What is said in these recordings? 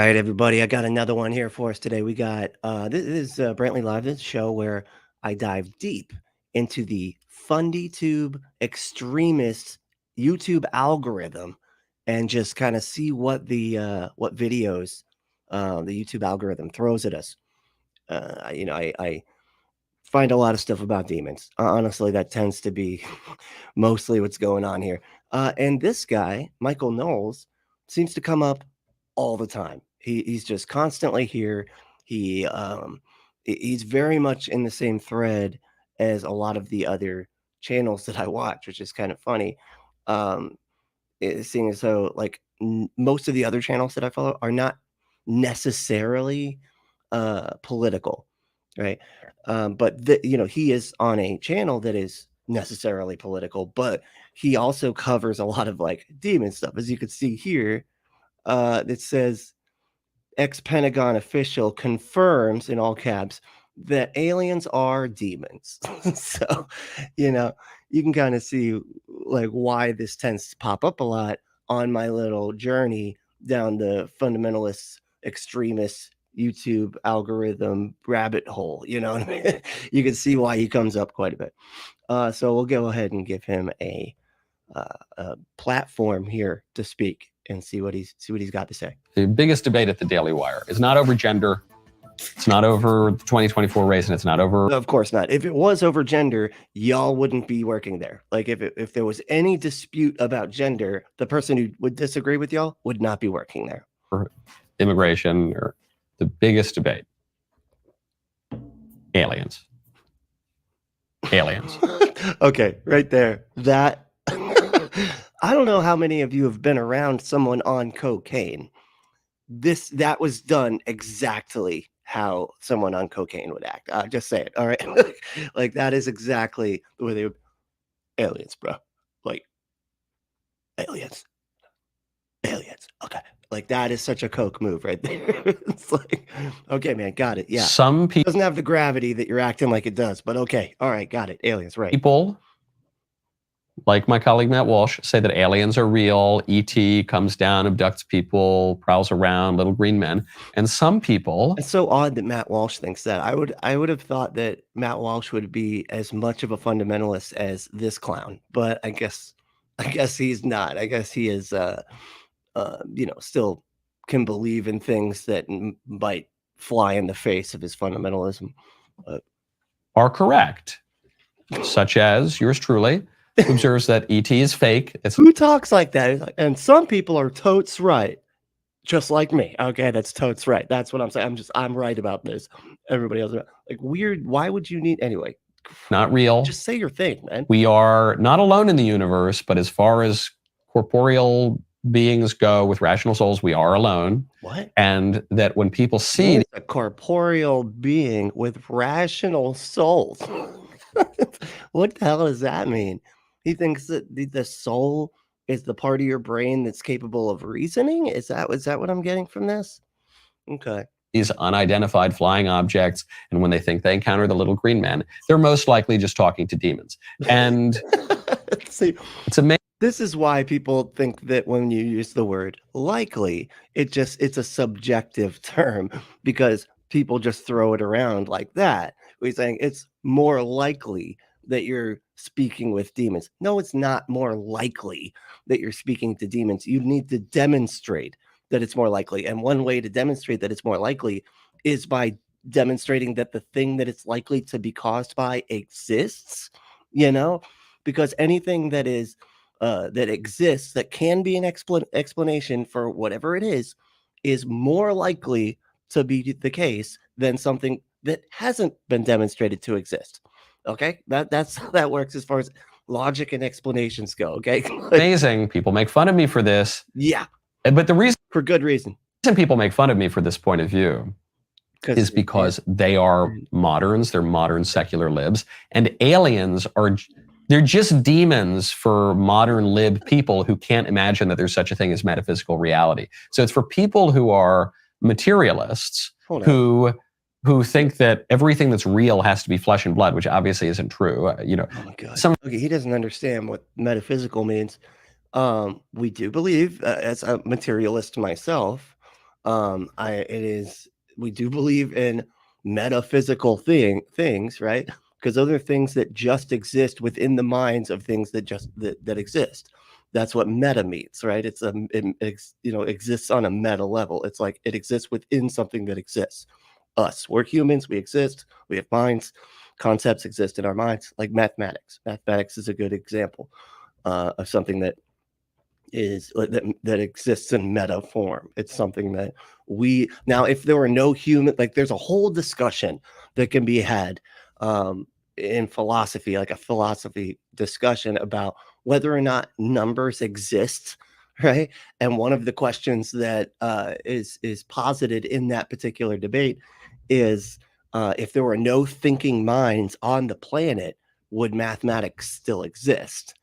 right, everybody. I got another one here for us today. We got this is Brantley Live, this show where I dive deep into the FundieTube extremist YouTube algorithm and just kind of see what videos the YouTube algorithm throws at us. I find a lot of stuff about demons. Honestly, that tends to be mostly what's going on here. And this guy, Michael Knowles, seems to come up all the time. He's just constantly here. He's very much in the same thread as a lot of the other channels that I watch, which is kind of funny. Seeing as though like most of the other channels that I follow are not necessarily political, right? But he is on a channel that is necessarily political, but he also covers a lot of like demon stuff, as you can see here. That says ex-Pentagon official confirms in all caps that aliens are demons. So, you can kind of see like why this tends to pop up a lot on my little journey down the fundamentalist extremist YouTube algorithm rabbit hole. You know what I mean? You can see why he comes up quite a bit. So we'll go ahead and give him a platform here to speak and see what he's got to say. The biggest debate at the Daily Wire is not over gender. It's not over the 2024 race, and it's not over. Of course not. If it was over gender, y'all wouldn't be working there. Like if there was any dispute about gender, the person who would disagree with y'all would not be working there. For immigration, or the biggest debate. Aliens. Aliens. Okay, right there. That I don't know how many of you have been around someone on cocaine. That was done exactly how someone on cocaine would act. Just say it, all right? Like that is exactly the way they would. Aliens, bro. Like aliens. Okay. Like that is such a coke move right there. It's like, okay, man, got it. Yeah. Some people doesn't have the gravity that you're acting like it does, but okay. All right, got it. Aliens, right. People, like my colleague Matt Walsh, say that aliens are real. ET comes down, abducts people, prowls around, little green men. And some people... It's so odd that Matt Walsh thinks that. I would have thought that Matt Walsh would be as much of a fundamentalist as this clown, but I guess he's not. I guess he is still can believe in things that might fly in the face of his fundamentalism. Are correct. Such as yours truly, who observes that ET is fake. Who talks like that? And some people are totes right. Just like me. Okay, that's totes right. That's what I'm saying. I'm right about this. Everybody else, like weird. Why would you need anyway? Not real. Just say your thing, man. We are not alone in the universe, but as far as corporeal beings go with rational souls, we are alone. What? And that when people see a corporeal being with rational souls, what the hell does that mean? He thinks that the soul is the part of your brain that's capable of reasoning? Is that what I'm getting from this? Okay. These unidentified flying objects, and when they think they encounter the little green men, they're most likely just talking to demons. And see, it's amazing. This is why people think that when you use the word likely, it's a subjective term because people just throw it around like that. We're saying it's more likely that you're speaking with demons. No, it's not more likely that you're speaking to demons. You need to demonstrate that it's more likely. And one way to demonstrate that it's more likely is by demonstrating that the thing that it's likely to be caused by exists, because anything that is that exists, that can be an explanation for whatever it is more likely to be the case than something that hasn't been demonstrated to exist. Okay, that's how that works as far as logic and explanations go. Okay, amazing. People make fun of me for this. Yeah, but the reason, for good reason, people make fun of me for this point of view is because they are moderns. They're modern secular libs, and aliens are. They're just demons for modern lib people who can't imagine that there's such a thing as metaphysical reality. So it's for people who are materialists who think that everything that's real has to be flesh and blood, which obviously isn't true. Oh my God. Okay, he doesn't understand what metaphysical means. We do believe, as a materialist myself, We do believe in metaphysical things, right? Because those are things that just exist within the minds of things that exist. That's what meta means, right? Exists on a meta level. It's like it exists within something that exists. We're humans. We exist. We have minds. Concepts exist in our minds, like mathematics. Mathematics is a good example of something that exists in meta form. It's something that now, if there were no human, like there's a whole discussion that can be had in philosophy, like a philosophy discussion about whether or not numbers exist, right? And one of the questions that is posited in that particular debate is if there were no thinking minds on the planet, would mathematics still exist?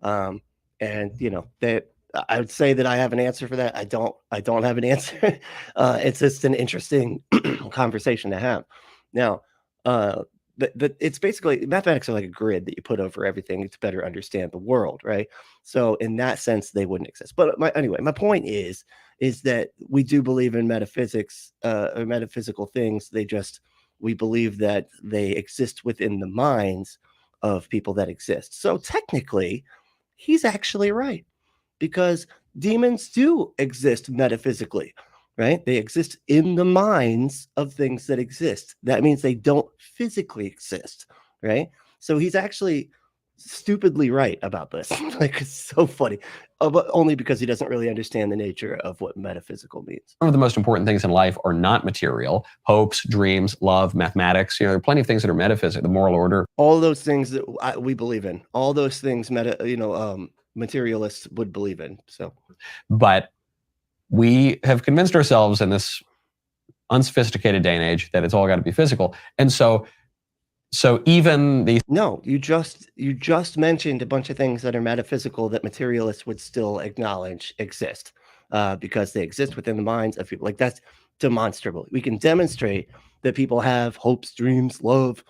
And I would say that I have an answer for that. I don't have an answer. It's just an interesting conversation to have. Now, but it's basically, mathematics are like a grid that you put over everything to better understand the world, right? So in that sense, they wouldn't exist. But my point is that we do believe in metaphysics or metaphysical things. We believe that they exist within the minds of people that exist. So technically, he's actually right, because demons do exist metaphysically, right? They exist in the minds of things that exist. That means they don't physically exist, right? So he's actually stupidly right about this. Like, it's so funny, but only because he doesn't really understand the nature of what metaphysical means. Some of the most important things in life are not material: hopes, dreams, love, mathematics. There are plenty of things that are metaphysical, the moral order. All those things that we believe in, all those things materialists would believe in. So, but we have convinced ourselves in this unsophisticated day and age that it's all got to be physical. And so even the you just mentioned a bunch of things that are metaphysical that materialists would still acknowledge exist, because they exist within the minds of people. Like, that's demonstrable. We can demonstrate that people have hopes, dreams, love,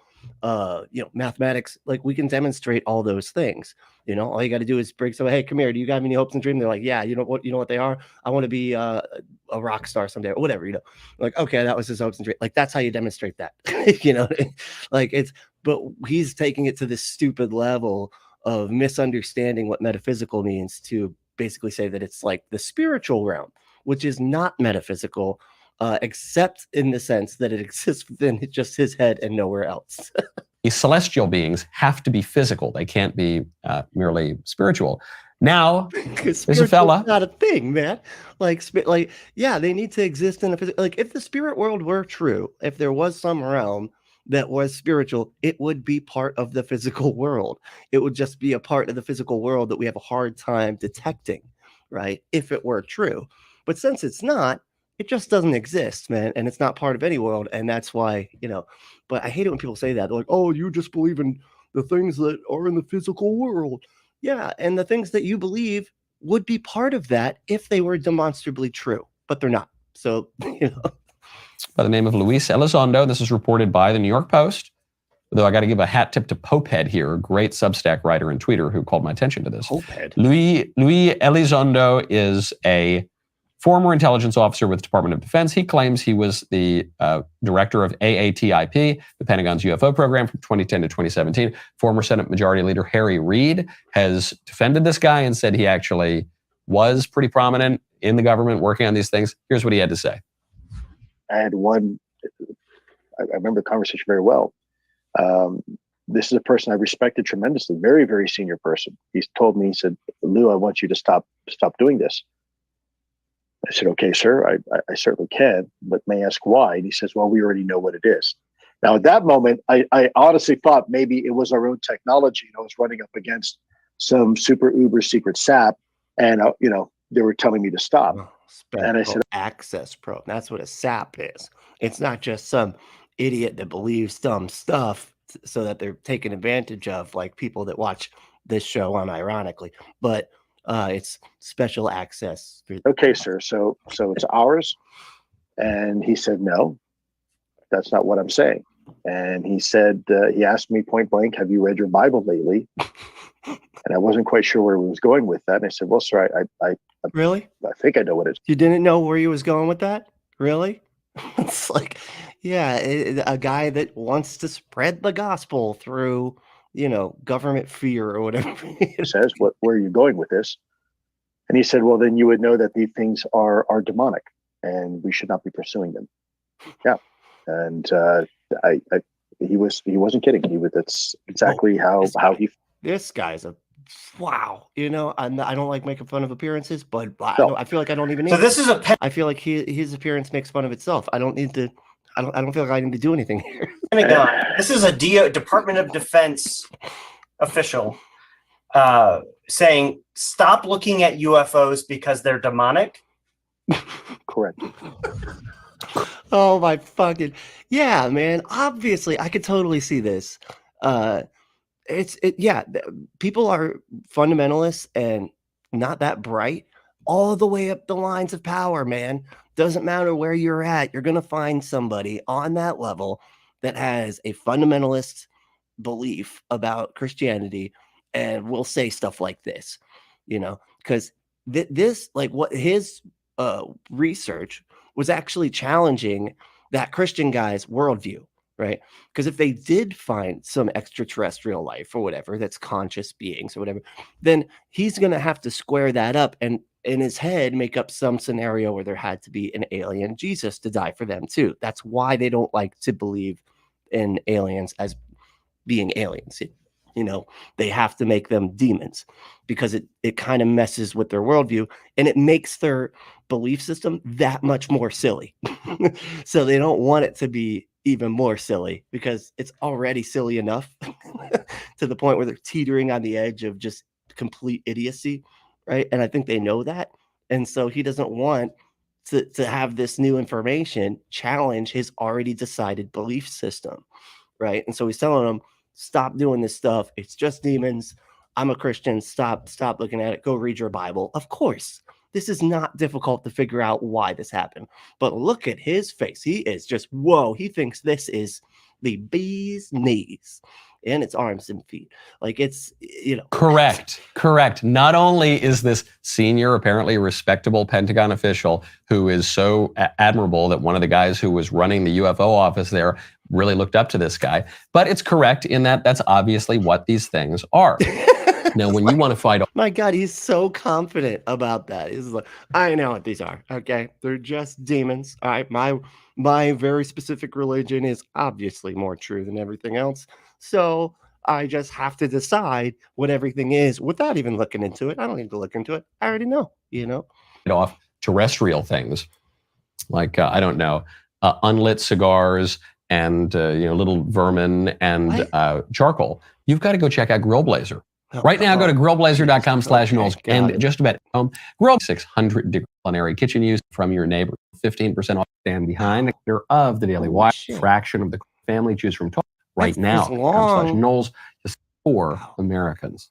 mathematics. Like, we can demonstrate all those things. All you got to do is bring someone, hey, come here, do you got any hopes and dreams? They're like, yeah. You know what they are? I want to be a rock star someday, or whatever. Like, okay, that was his hopes and dreams. Like, that's how you demonstrate that. Like, but he's taking it to this stupid level of misunderstanding what metaphysical means to basically say that it's like the spiritual realm, which is not metaphysical, except in the sense that it exists within just his head and nowhere else. These celestial beings have to be physical. They can't be merely spiritual. Now, there's a fella. Not a thing, man. Yeah, they need to exist in a physical. Like, if the spirit world were true, if there was some realm that was spiritual, it would be part of the physical world. It would just be a part of the physical world that we have a hard time detecting, right? If it were true. But since it's not, it just doesn't exist, man. And it's not part of any world. And that's why, but I hate it when people say that. They're like, oh, you just believe in the things that are in the physical world. Yeah. And the things that you believe would be part of that if they were demonstrably true, but they're not. So, By the name of Luis Elizondo. This is reported by the New York Post. Though I got to give a hat tip to Popehead here, a great Substack writer and tweeter who called my attention to this. Popehead. Luis Elizondo is a former intelligence officer with the Department of Defense. He claims he was the director of AATIP, the Pentagon's UFO program, from 2010 to 2017. Former Senate Majority Leader Harry Reid has defended this guy and said he actually was pretty prominent in the government working on these things. Here's what he had to say. I remember the conversation very well. This is a person I respected tremendously, very, very senior person. He's told me, he said, Lou, I want you to stop doing this. I said, okay, sir, I certainly can, but may I ask why? And he says, well, we already know what it is. Now, at that moment, I honestly thought maybe it was our own technology. I was running up against some super uber secret SAP, and they were telling me to stop. And I said, access probe. That's what a SAP is. It's not just some idiot that believes dumb stuff so that they're taken advantage of, like people that watch this show unironically. But it's special access. Okay, sir. So it's ours. And he said, no, that's not what I'm saying. And he said, he asked me point blank, have you read your Bible lately? And I wasn't quite sure where he was going with that. And I said, well, sir, Really? I think I know what it is. You didn't know where he was going with that? Really? It's like, yeah, a guy that wants to spread the gospel through, government fear or whatever. Says, where are you going with this? And he said, well, then you would know that these things are demonic and we should not be pursuing them. Yeah. And he wasn't kidding. That's exactly how he. This guy's wow. I don't like making fun of appearances, but No. I feel like I don't even need. So this is I feel like his appearance makes fun of itself. I don't need to. I don't feel like I need to do anything here. This is a Department of Defense official saying, "Stop looking at UFOs because they're demonic." Correct. Oh my fucking yeah, man. Obviously, I could totally see this. People are fundamentalists and not that bright all the way up the lines of power, man. Doesn't matter where you're at, you're going to find somebody on that level that has a fundamentalist belief about Christianity and will say stuff like this, because this, like what his research was actually challenging that Christian guy's worldview. Right. Because if they did find some extraterrestrial life or whatever, that's conscious beings or whatever, then he's going to have to square that up and in his head make up some scenario where there had to be an alien Jesus to die for them too. That's why they don't like to believe in aliens as being aliens. They have to make them demons because it kind of messes with their worldview and it makes their belief system that much more silly. So they don't want it to be even more silly because it's already silly enough to the point where they're teetering on the edge of just complete idiocy, right? And I think they know that. And so he doesn't want to have this new information challenge his already decided belief system, right? And so he's telling them, stop doing this stuff. It's just demons. I'm a Christian. Stop looking at it. Go read your Bible. Of course. This is not difficult to figure out why this happened. But look at his face. He is just, whoa. He thinks this is the bee's knees and its arms and feet. Like it's, Correct. Not only is this senior, apparently respectable Pentagon official who is so admirable that one of the guys who was running the UFO office there really looked up to this guy, but it's correct in that that's obviously what these things are. Now, when you want to fight, my God, he's so confident about that. He's like, I know what these are. Okay, they're just demons. All right, my very specific religion is obviously more true than everything else. So I just have to decide what everything is without even looking into it. I don't need to look into it. I already know. Off terrestrial things like I don't know, unlit cigars and little vermin and charcoal. You've got to go check out Grill Blazer. Right now, go to grillblazer.com/Knowles and just about Grill 600 culinary kitchen use from your neighbor. 15% off. Stand behind of the Daily Wire. Fraction of the family. Choose from right now. /Knowles just for Americans.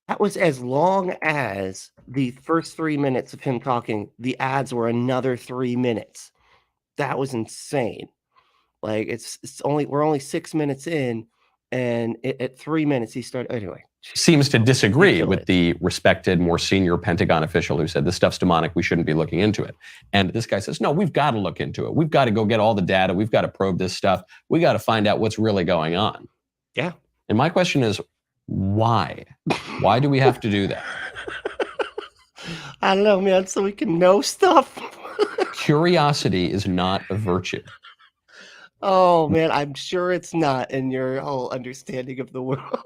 That was as long as the first 3 minutes of him talking. The ads were another 3 minutes. That was insane. Like we're only 6 minutes in. And at 3 minutes, he started. Anyway, seems to disagree with the respected, more senior Pentagon official who said this stuff's demonic. We shouldn't be looking into it. And this guy says, no, we've got to look into it. We've got to go get all the data. We've got to probe this stuff. We got to find out what's really going on. Yeah. And my question is, why? Why do we have to do that? I don't know, man. So we can know stuff. Curiosity is not a virtue. Oh, man, I'm sure it's not in your whole understanding of the world.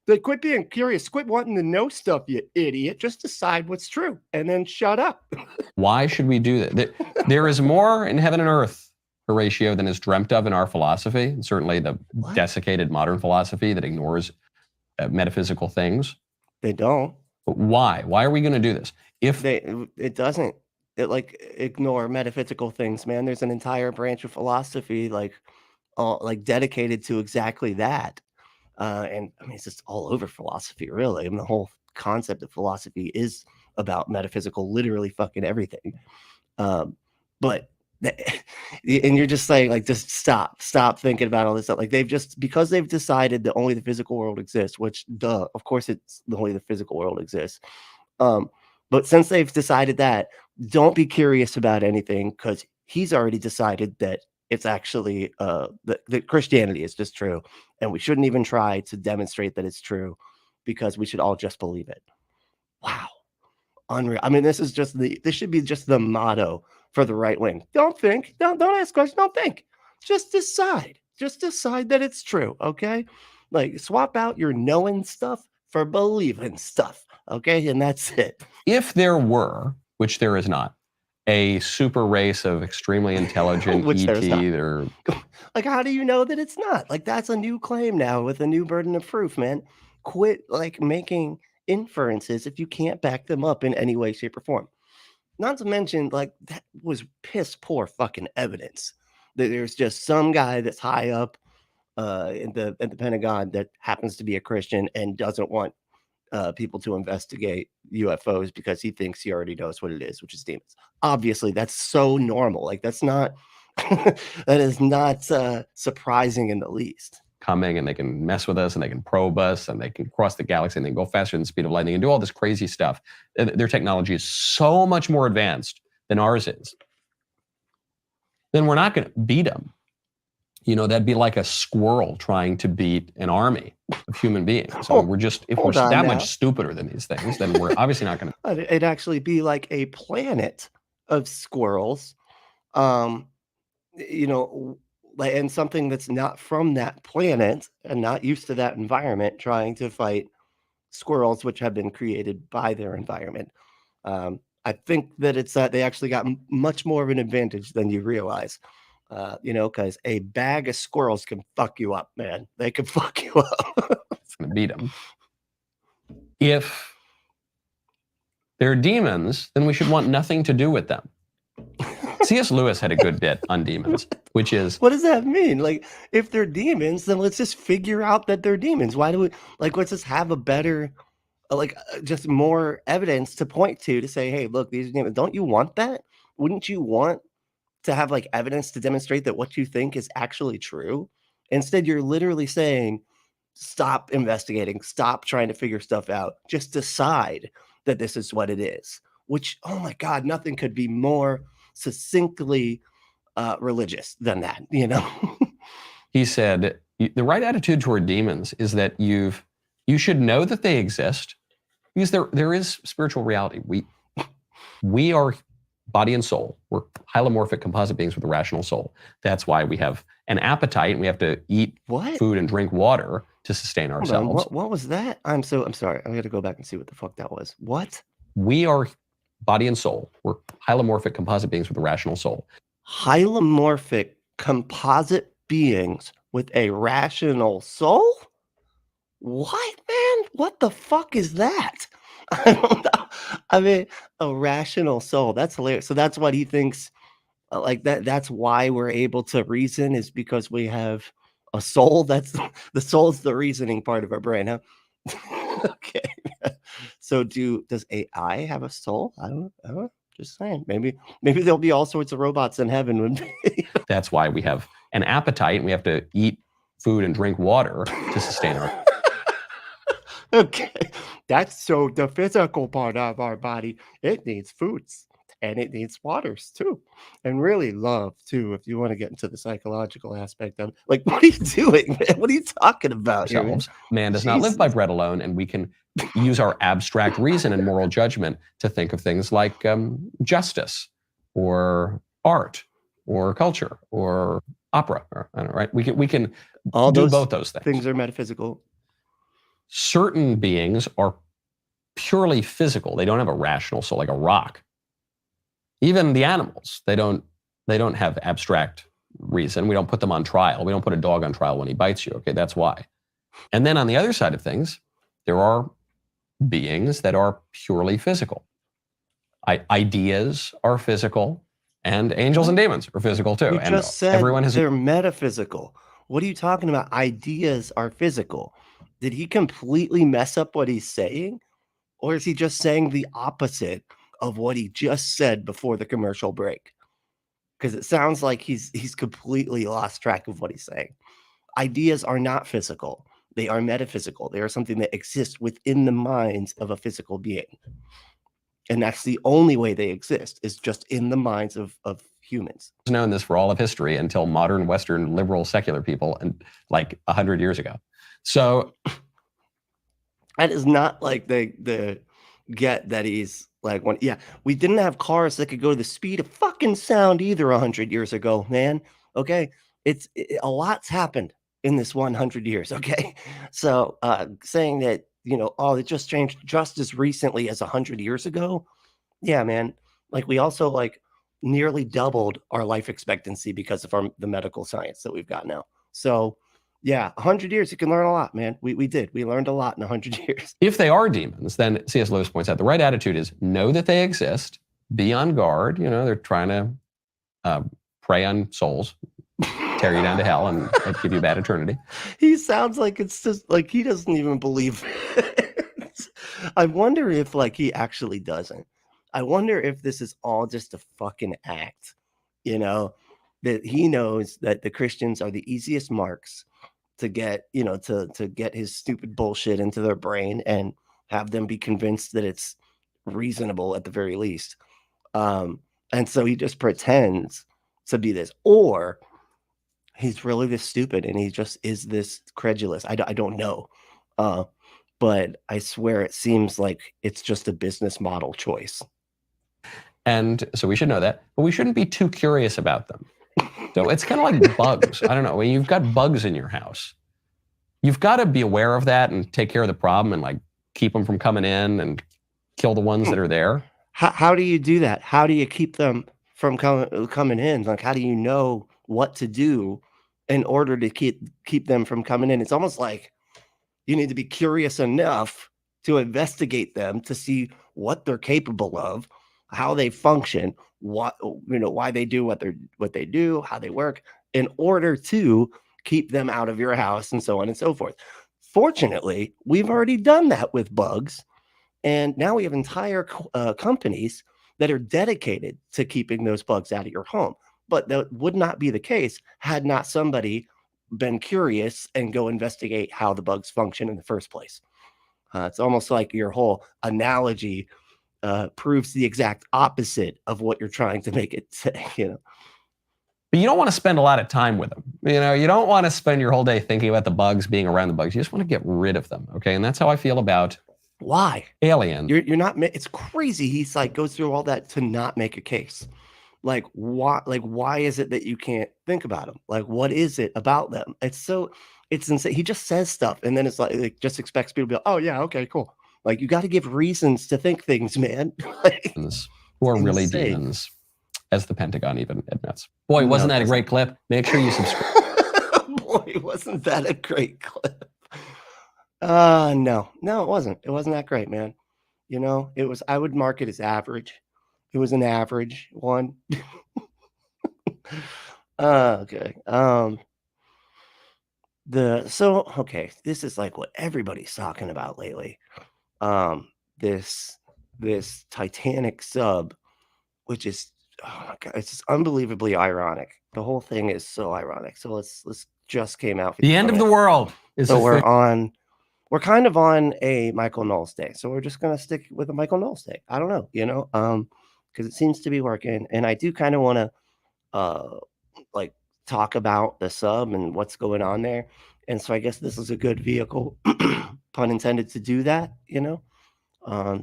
But quit being curious. Quit wanting to know stuff, you idiot. Just decide what's true and then shut up. Why should we do that? There is more in heaven and earth, Horatio, than is dreamt of in our philosophy. And certainly the desiccated modern philosophy that ignores metaphysical things. They don't. But why? Why are we going to do this? It doesn't. Ignore metaphysical things, man. There's an entire branch of philosophy dedicated to exactly that. And I mean, it's just all over philosophy, really. I mean, the whole concept of philosophy is about metaphysical, literally fucking everything. And you're just saying, like, just stop thinking about all this stuff. Like because they've decided that only the physical world exists, which, of course, it's only the physical world exists. But since they've decided that, don't be curious about anything, because he's already decided that it's actually that Christianity is just true, and we shouldn't even try to demonstrate that it's true, because we should all just believe it. Wow. Unreal. I mean, this should be just the motto for the right wing. Don't think, don't ask questions, don't think. Just decide. Just decide that it's true, okay? Like, swap out your knowing stuff for believing stuff, okay? And that's it. If there were, which there is not, a super race of extremely intelligent Which there's not. ET or like, how do you know that it's not? Like, that's a new claim now with a new burden of proof, man. Quit like making inferences if you can't back them up in any way, shape, or form. Not to mention, like, that was piss poor fucking evidence that there's just some guy that's high up at the Pentagon that happens to be a Christian and doesn't want people to investigate UFOs because he thinks he already knows what it is, which is demons. Obviously, that's so normal. Like, that's not that is not surprising in the least. Coming, and they can mess with us, and they can probe us, and they can cross the galaxy, and they can go faster than the speed of lightning, and do all this crazy stuff. Their technology is so much more advanced than ours is. Then we're not going to beat them. You know, that'd be like a squirrel trying to beat an army of human beings. So if we're that much stupider than these things, then we're obviously not going to. It'd actually be like a planet of squirrels, you know, and something that's not from that planet and not used to that environment trying to fight squirrels, which have been created by their environment. I think that it's that they actually got much more of an advantage than you realize. You know, because a bag of squirrels can fuck you up, man. They can fuck you up. It's going to beat them. If they're demons, then we should want nothing to do with them. C.S. Lewis had a good bit on demons, which is... What does that mean? Like, if they're demons, then let's just figure out that they're demons. Why do we... Like, let's just have a better... just more evidence to point to say, hey, look, these are demons. Don't you want that? Wouldn't you want to have, like, evidence to demonstrate that what you think is actually true? Instead, you're literally saying, stop investigating. Stop trying to figure stuff out. Just decide that this is what it is. Which, oh my God, nothing could be more succinctly religious than that, you know? He said, the right attitude toward demons is that you should know that they exist, because there is spiritual reality. We are body and soul. We're hylomorphic composite beings with a rational soul. That's why we have an appetite, and we have to eat food and drink water to sustain ourselves. What was that? I'm sorry. I got to go back and see what the fuck that was. What? We are body and soul. We're hylomorphic composite beings with a rational soul. Hylomorphic composite beings with a rational soul? What, man? What the fuck is that? I don't know. I mean, a rational soul. That's hilarious. So that's what he thinks, like that. That's why we're able to reason, is because we have a soul. That's the soul's the reasoning part of our brain, huh? Okay. So does AI have a soul? I don't know. Just saying. Maybe there'll be all sorts of robots in heaven. That's why we have an appetite, and we have to eat food and drink water to sustain our. Okay, that's so the physical part of our body. It needs foods and it needs waters too, and really love too. If you want to get into the psychological aspect of, like, what are you doing, man? What are you talking about here, man? Man does not live by bread alone, and we can use our abstract reason and moral judgment to think of things like justice, or art, or culture, or opera. Or, I don't know, right? We can all do both those things. Things are metaphysical. Certain beings are purely physical. They don't have a rational soul, like a rock. Even the animals, they don't have abstract reason. We don't put them on trial. We don't put a dog on trial when he bites you. Okay, that's why. And then on the other side of things, there are beings that are purely physical. Ideas are physical, and angels and demons are physical too. You and just said they're metaphysical. What are you talking about? Ideas are physical. Did he completely mess up what he's saying? Or is he just saying the opposite of what he just said before the commercial break? Because it sounds like he's completely lost track of what he's saying. Ideas are not physical. They are metaphysical. They are something that exists within the minds of a physical being. And that's the only way they exist, is just in the minds of humans. Known this for all of history until modern Western liberal secular people, and like 100 years ago. So that is not like the get that he's like, we didn't have cars that could go the speed of fucking sound either 100 years ago, man. Okay, a lot's happened in this 100 years. Okay, so saying that, it just changed just as recently as 100 years ago. Yeah, man. Like, we also like nearly doubled our life expectancy because of the medical science that we've got now. So yeah, 100 years, you can learn a lot, man. We learned a lot in 100 years. If they are demons, then C.S. Lewis points out the right attitude is know that they exist, be on guard. They're trying to prey on souls, tear you down to hell, and give you a bad eternity. He sounds like it's just like he doesn't even believe it. I wonder if like he actually doesn't. I wonder if this is all just a fucking act, that he knows that the Christians are the easiest marks to get, to get his stupid bullshit into their brain and have them be convinced that it's reasonable at the very least. And so he just pretends to be this, or he's really this stupid and he just is this credulous. I don't know. But I swear it seems like it's just a business model choice. And so we should know that, but we shouldn't be too curious about them. So it's kind of like bugs. I don't know. When you've got bugs in your house, you've got to be aware of that and take care of the problem and like keep them from coming in and kill the ones that are there. How do you do that? How do you keep them from coming in? Like, how do you know what to do in order to keep them from coming in? It's almost like you need to be curious enough to investigate them, to see what they're capable of, how they function, why they do what they do, how they work, in order to keep them out of your house and so on and so forth. Fortunately, we've already done that with bugs, and now we have entire companies that are dedicated to keeping those bugs out of your home. But that would not be the case had not somebody been curious and go investigate how the bugs function in the first place. It's almost like your whole analogy proves the exact opposite of what you're trying to make it say, But you don't want to spend a lot of time with them. You don't want to spend your whole day thinking about the bugs, being around the bugs. You just want to get rid of them, okay? And that's how I feel about why Alien. You're not. It's crazy. He's like goes through all that to not make a case. Like why is it that you can't think about them? Like, what is it about them? It's insane. He just says stuff and then it's like just expects people to be like, oh yeah, okay, cool. Like, you got to give reasons to think things, man. Like, who are really demons, as the Pentagon even admits. Boy, wasn't that a great clip? Make sure you subscribe. Boy, wasn't that a great clip? No, it wasn't. It wasn't that great, man. It was. I would mark it as average. It was an average one. Okay. This is like what everybody's talking about lately. This Titanic sub, which is, oh my God, it's just unbelievably ironic. The whole thing is so ironic. So let's just came out. The end of the world is. So we're kind of on a Michael Knowles day. So we're just gonna stick with a Michael Knowles day. I don't know, because it seems to be working, and I do kind of want to like talk about the sub and what's going on there. And so I guess this is a good vehicle, pun intended, to do that,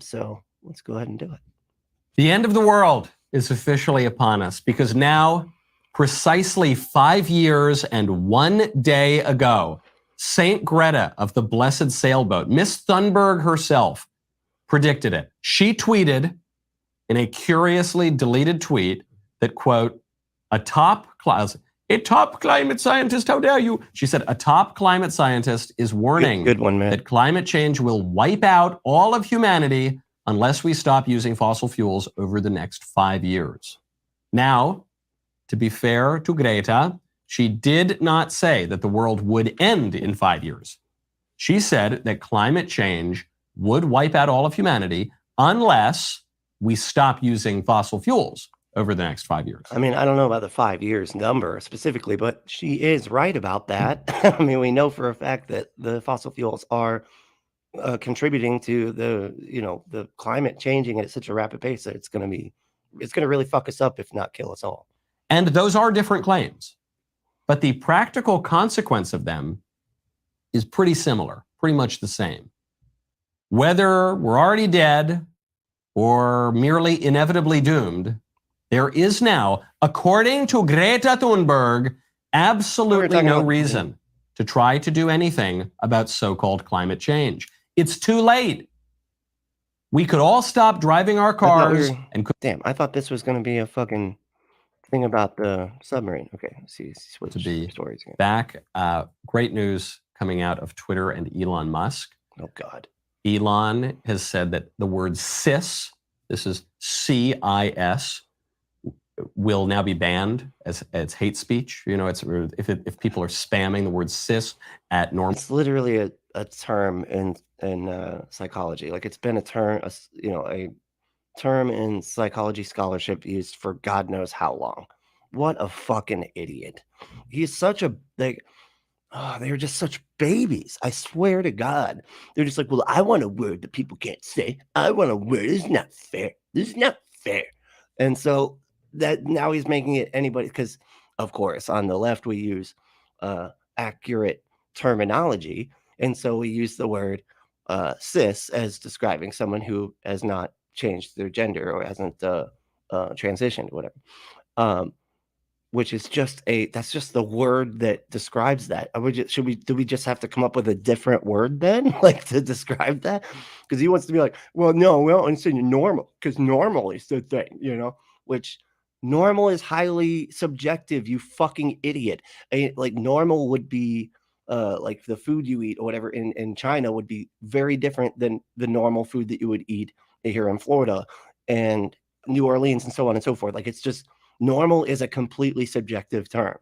So let's go ahead and do it. The end of the world is officially upon us, because now, precisely 5 years and 1 day ago, Saint Greta of the Blessed Sailboat, Miss Thunberg herself, predicted it. She tweeted in a curiously deleted tweet that, quote, a top climate scientist, how dare you? She said, a top climate scientist is warning good one, man. that climate change will wipe out all of humanity unless we stop using fossil fuels over the next 5 years. Now, to be fair to Greta, she did not say that the world would end in 5 years. She said that climate change would wipe out all of humanity unless we stop using fossil fuels over the next 5 years. I mean, I don't know about the 5 years number specifically, but she is right about that. I mean, we know for a fact that the fossil fuels are contributing to the the climate changing at such a rapid pace that it's going to really fuck us up, if not kill us all. And those are different claims, but the practical consequence of them is pretty similar, pretty much the same. Whether we're already dead or merely inevitably doomed, there is now, according to Greta Thunberg, absolutely no reason to try to do anything about so-called climate change. It's too late. We could all stop driving our cars Damn, I thought this was going to be a fucking thing about the submarine. Okay, let's see, switch stories again. Back. Great news coming out of Twitter and Elon Musk. Oh God. Elon has said that the word cis, this is CIS, will now be banned as hate speech. You know, it's if people are spamming the word cis at normal. It's literally a term in psychology. Like, it's been a term, a term in psychology scholarship used for God knows how long. What a fucking idiot. He's such a they're just such babies. I swear to God. They're just like, well, I want a word that people can't say. I want a word. This is not fair. This is not fair. And so that now he's making it anybody, because of course on the left we use accurate terminology. And so we use the word cis as describing someone who has not changed their gender or hasn't transitioned, whatever. Which is that's just the word that describes that. Do we just have to come up with a different word then, like, to describe that? Because he wants to be like, well, no, I'm saying normal, because normal is the thing, which normal is highly subjective, you fucking idiot. Like, normal would be like the food you eat or whatever in China would be very different than the normal food that you would eat here in Florida and New Orleans and so on and so forth. Like, it's just, normal is a completely subjective term.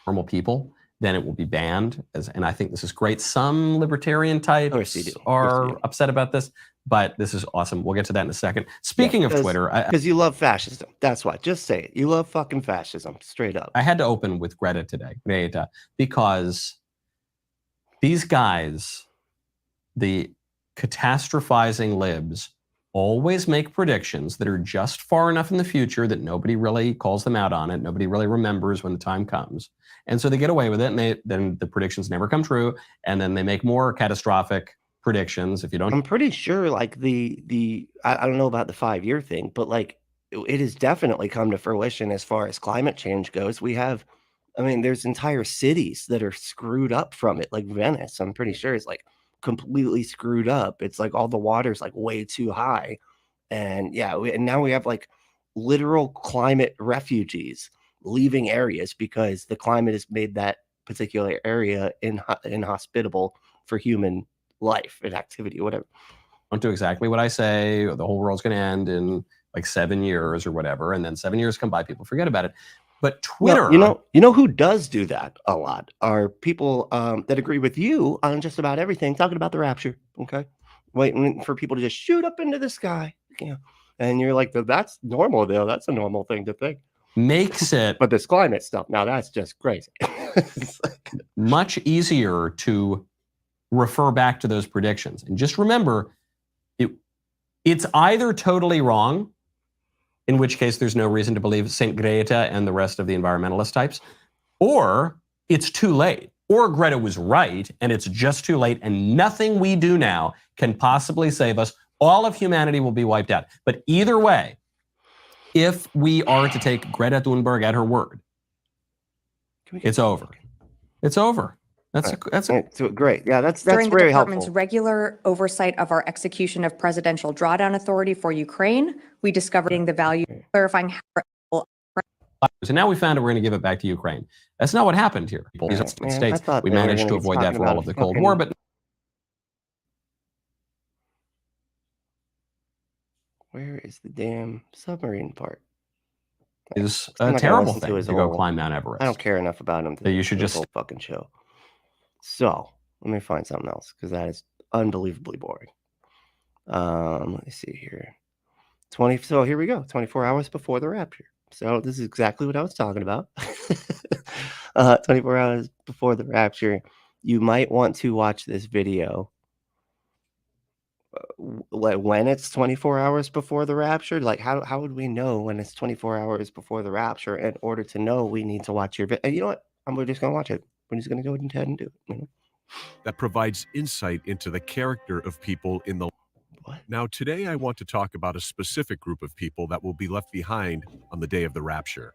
Normal people, then it will be banned. And I think this is great. Some libertarian types are upset about this, but this is awesome. We'll get to that in a second. Speaking of Twitter. Because you love fascism. That's why. Just say it. You love fucking fascism, straight up. I had to open with Greta today, because these guys, the catastrophizing libs, always make predictions that are just far enough in the future that nobody really calls them out on it. Nobody really remembers when the time comes. And so they get away with it, and then the predictions never come true. And then they make more catastrophic predictions. If you don't, I'm pretty sure, like, I don't know about the 5-year thing, but like, it has definitely come to fruition as far as climate change goes. There's entire cities that are screwed up from it, like Venice. I'm pretty sure it's like completely screwed up. It's like all the water's like way too high, and and now we have like literal climate refugees leaving areas because the climate has made that particular area inhospitable for human life and activity, whatever. Don't do exactly what I say, or the whole world's going to end in like 7 years or whatever, and then 7 years come by, people forget about it. But Twitter, well, you know who does do that a lot are people that agree with you on just about everything, talking about the rapture. Okay, waiting for people to just shoot up into the sky. And you're like, that's normal, though. That's a normal thing to think. Makes it, but this climate stuff, now that's just crazy. Much easier to refer back to those predictions, and just remember, it's either totally wrong, in which case there's no reason to believe St. Greta and the rest of the environmentalist types, or it's too late, or Greta was right and it's just too late and nothing we do now can possibly save us. All of humanity will be wiped out. But either way, if we are to take Greta Thunberg at her word, it's over. It's over. That's great. Yeah, that's During the very department's helpful. regular oversight of our execution of presidential drawdown authority for Ukraine, we discovered the value of clarifying how. So now we found out we're going to give it back to Ukraine. That's not what happened here. We managed to avoid that for all of the Cold War, but where is the damn submarine part? Is a terrible thing to go climb Mount Everest. I don't care enough about him. You should just whole fucking show. So let me find something else, because that is unbelievably boring. Let me see here. So here we go. 24 hours before the rapture. So this is exactly what I was talking about. 24 hours before the rapture. You might want to watch this video when it's 24 hours before the rapture? Like, how would we know when it's 24 hours before the rapture? In order to know, we need to watch your video. And you know what? We're just going to watch it. We're just going to go ahead and do it. You know? That provides insight into the character of people in the. What? Now, today I want to talk about a specific group of people that will be left behind on the day of the rapture.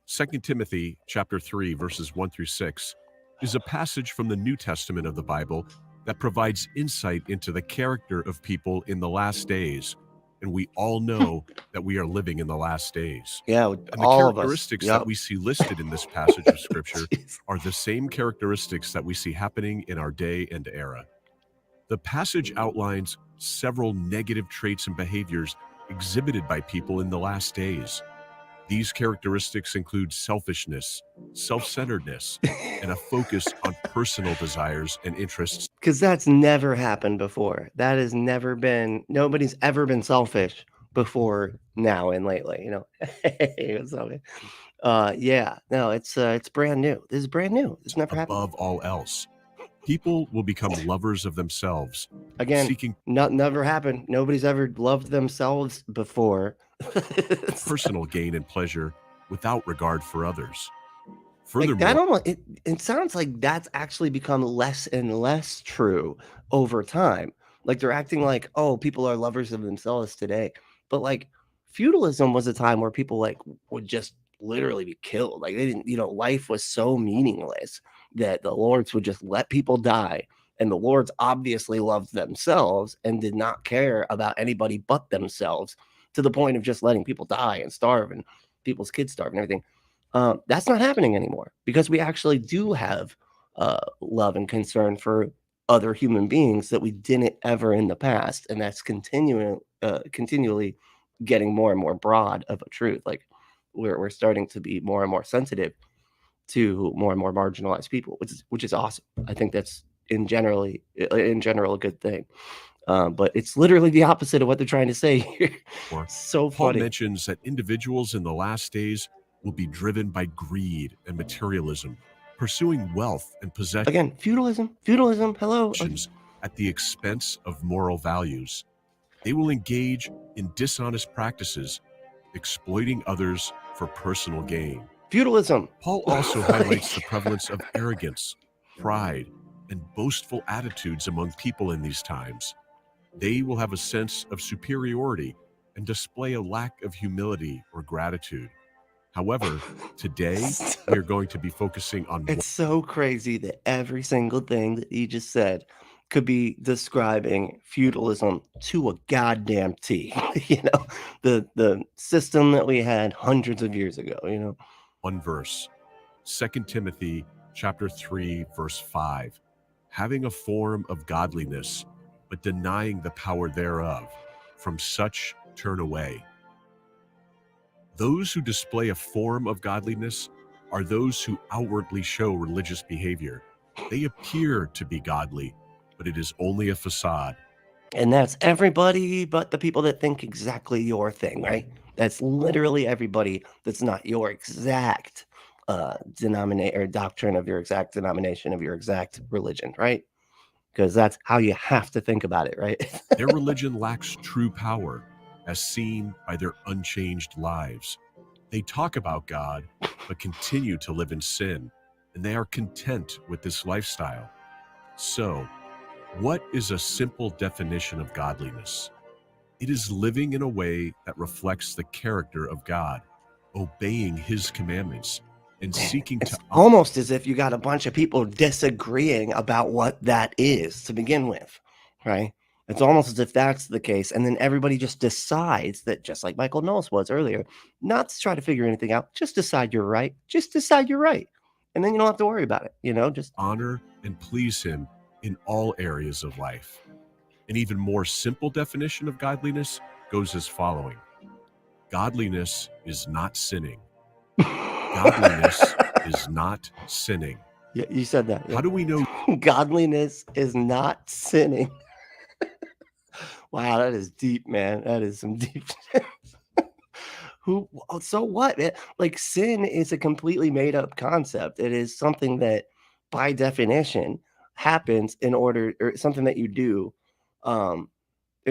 2 Timothy chapter 3, verses 1 through 6 is a passage from the New Testament of the Bible that provides insight into the character of people in the last days. And we all know that we are living in the last days. Yeah, And the all of us. characteristics Yep. that we see listed in this passage of Scripture Jeez. are the same characteristics that we see happening in our day and era. The passage outlines several negative traits and behaviors exhibited by people in the last days. These characteristics include selfishness, self-centeredness, and a focus on personal desires and interests. Because that's never happened before. That has never been, nobody's ever been selfish before now and lately, you know. Yeah, no, it's brand new. This is brand new. This never happened. Above all else, people will become lovers of themselves, Again, seeking never happened. Nobody's ever loved themselves before. personal gain and pleasure without regard for others. Like that Furthermore, almost, it sounds like that's actually become less and less true over time. Like they're acting like, oh, people are lovers of themselves today. But like feudalism was a time where people like would just literally be killed. Like they didn't, you know, life was so meaningless that the lords would just let people die. And the lords obviously loved themselves and did not care about anybody but themselves, to the point of just letting people die and starve and people's kids starve and everything. That's not happening anymore because we actually do have love and concern for other human beings that we didn't ever in the past, and that's continually getting more and more broad of a truth. Like we're starting to be more and more sensitive to more and more marginalized people, which is awesome. I think that's in general a good thing. But it's literally the opposite of what they're trying to say here. So Paul funny. mentions that individuals in the last days will be driven by greed and materialism, pursuing wealth and possessions. Again, feudalism, hello. At the expense of moral values. They will engage in dishonest practices, exploiting others for personal gain. Feudalism. Paul also highlights the prevalence of arrogance, pride, and boastful attitudes among people in these times. They will have a sense of superiority and display a lack of humility or gratitude. However, today we are going to be focusing on. It's so crazy that every single thing that he just said could be describing feudalism to a goddamn T. You know, the system that we had hundreds of years ago. You know, one verse, 2 Timothy chapter 3, verse 5, having a form of godliness, but denying the power thereof, from such turn away. Those who display a form of godliness are those who outwardly show religious behavior. They appear to be godly, but it is only a facade. And that's everybody but the people that think exactly your thing, right? That's literally everybody that's not your exact denominator or doctrine of your exact denomination of your exact religion, right? Because that's how you have to think about it, right? Their religion lacks true power, as seen by their unchanged lives. They talk about God, but continue to live in sin, and they are content with this lifestyle. So, what is a simple definition of godliness? It is living in a way that reflects the character of God, obeying His commandments, and seeking it's to. Almost as if you got a bunch of people disagreeing about what that is to begin with, right? It's almost as if that's the case. And then everybody just decides that, just like Michael Knowles was earlier, not to try to figure anything out. Just decide you're right. Just decide you're right. And then you don't have to worry about it. You know, just honor and please Him in all areas of life. An even more simple definition of godliness goes as following. Godliness is not sinning. Godliness is not sinning. Yeah, you said that. Yeah. How do we know godliness is not sinning? Wow, that is deep, man. That is some deep shit. So what, man? Like sin is a completely made up concept. It is something that by definition happens in order, or something that you do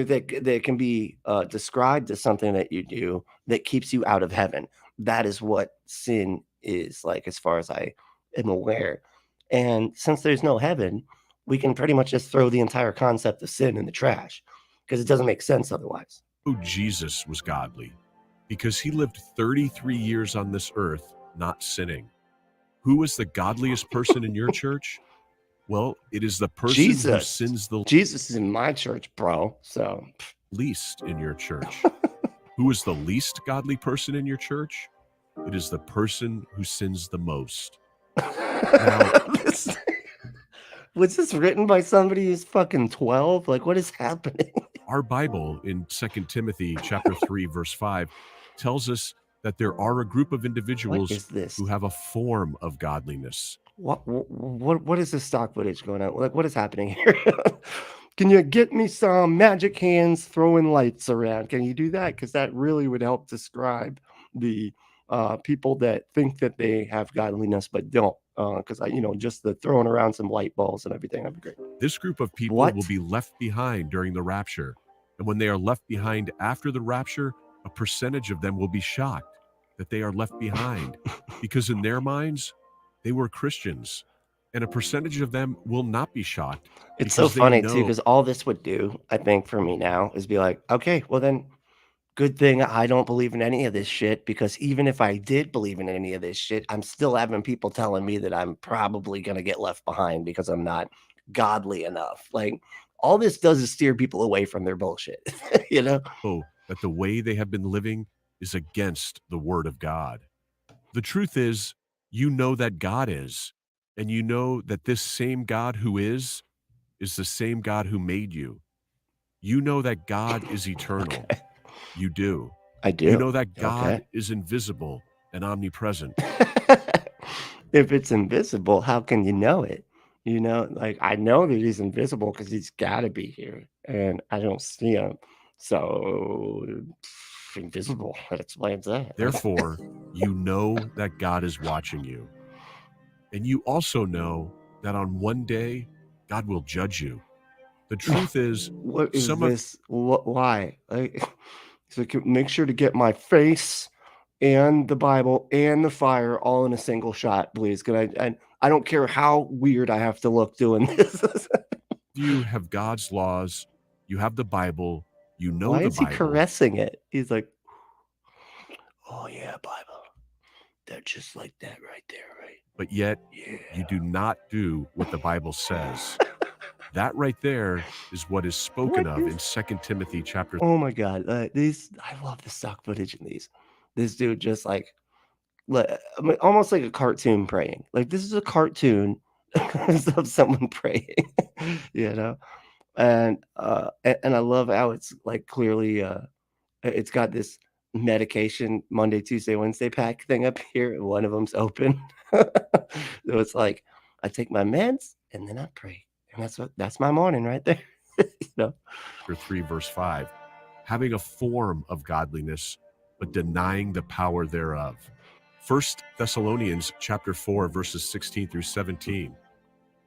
that can be described as something that you do that keeps you out of heaven. That is what sin is, like, as far as I am aware. And since there's no heaven, we can pretty much just throw the entire concept of sin in the trash because it doesn't make sense otherwise. Jesus was godly because he lived 33 years on this earth not sinning. Who is the godliest person in your church? Well, it is the person who Jesus. sins the Jesus is in my church, bro. So least in your church. Who is the least godly person in your church? It is the person who sins the most. Now, was this written by somebody who's fucking 12? Like, what is happening? Our Bible in 2 Timothy chapter 3, verse 5 tells us that there are a group of individuals who have a form of godliness. What is this stock footage going on? Like, what is happening here? Can you get me some magic hands throwing lights around? Can you do that? Because that really would help describe the people that think that they have godliness but don't. Because just the throwing around some light balls and everything, that'd be great. This group of people will be left behind during the rapture. And when they are left behind after the rapture, a percentage of them will be shocked that they are left behind because in their minds, they were Christians. And a percentage of them will not be shocked. It's so funny too, because all this would do, I think, for me now is be like, okay, well then, good thing I don't believe in any of this shit, because even if I did believe in any of this shit, I'm still having people telling me that I'm probably going to get left behind because I'm not godly enough. Like, all this does is steer people away from their bullshit, Oh, that the way they have been living is against the word of God. The truth is, you know that God is, and you know that this same God who is the same God who made you. You know that God is eternal. Okay. You do. I do. You know that God is invisible and omnipresent. If it's invisible, how can you know it? Like, I know that he's invisible because he's got to be here, and I don't see him. So, invisible. That explains that. Therefore, you know that God is watching you. And you also know that on one day, God will judge you. The truth is, what is this? Why? So make sure to get my face and the Bible and the fire all in a single shot, please. I don't care how weird I have to look doing this. You have God's laws. You have the Bible. You know Why the is he Bible. caressing it? He's like, oh yeah, Bible. They're just like that right there, right? But yet, you do not do what the Bible says. That right there is what is spoken of in 2 Timothy chapter. Oh my God. I love the stock footage in these. This dude just like almost like a cartoon praying. Like, this is a cartoon of someone praying, and I love how it's like clearly it's got this medication Monday, Tuesday, Wednesday pack thing up here, and one of them's open. So it's like, I take my meds and then I pray, and that's my morning right there. Chapter 3, verse 5, having a form of godliness, but denying the power thereof. 1 Thessalonians chapter 4, verses 16 through 17.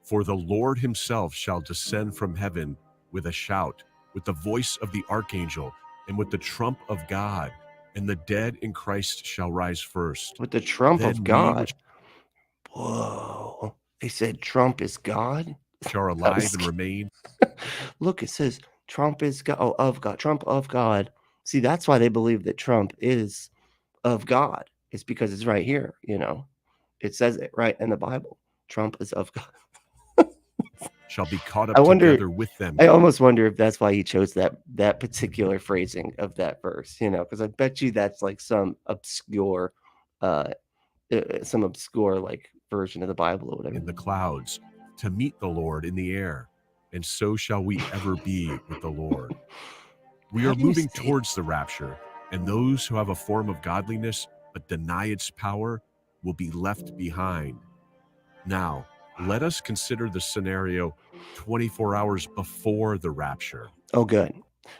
For the Lord himself shall descend from heaven with a shout, with the voice of the archangel, and with the trump of God, and the dead in Christ shall rise first. With the trump of God. Whoa. They said Trump is God? Which are alive and remain. Look, it says Trump is God. Oh, of God. Trump of God. See, that's why they believe that Trump is of God. It's because it's right here, It says it right in the Bible. Trump is of God. Shall be caught up together with them. I almost wonder if that's why he chose that particular phrasing of that verse, because I bet you that's like some obscure like version of the Bible or whatever. In the clouds to meet the Lord in the air, and so shall we ever be with the Lord. We are moving towards the rapture, and those who have a form of godliness but deny its power will be left behind. Now, let us consider the scenario 24 hours before the rapture. Oh, good.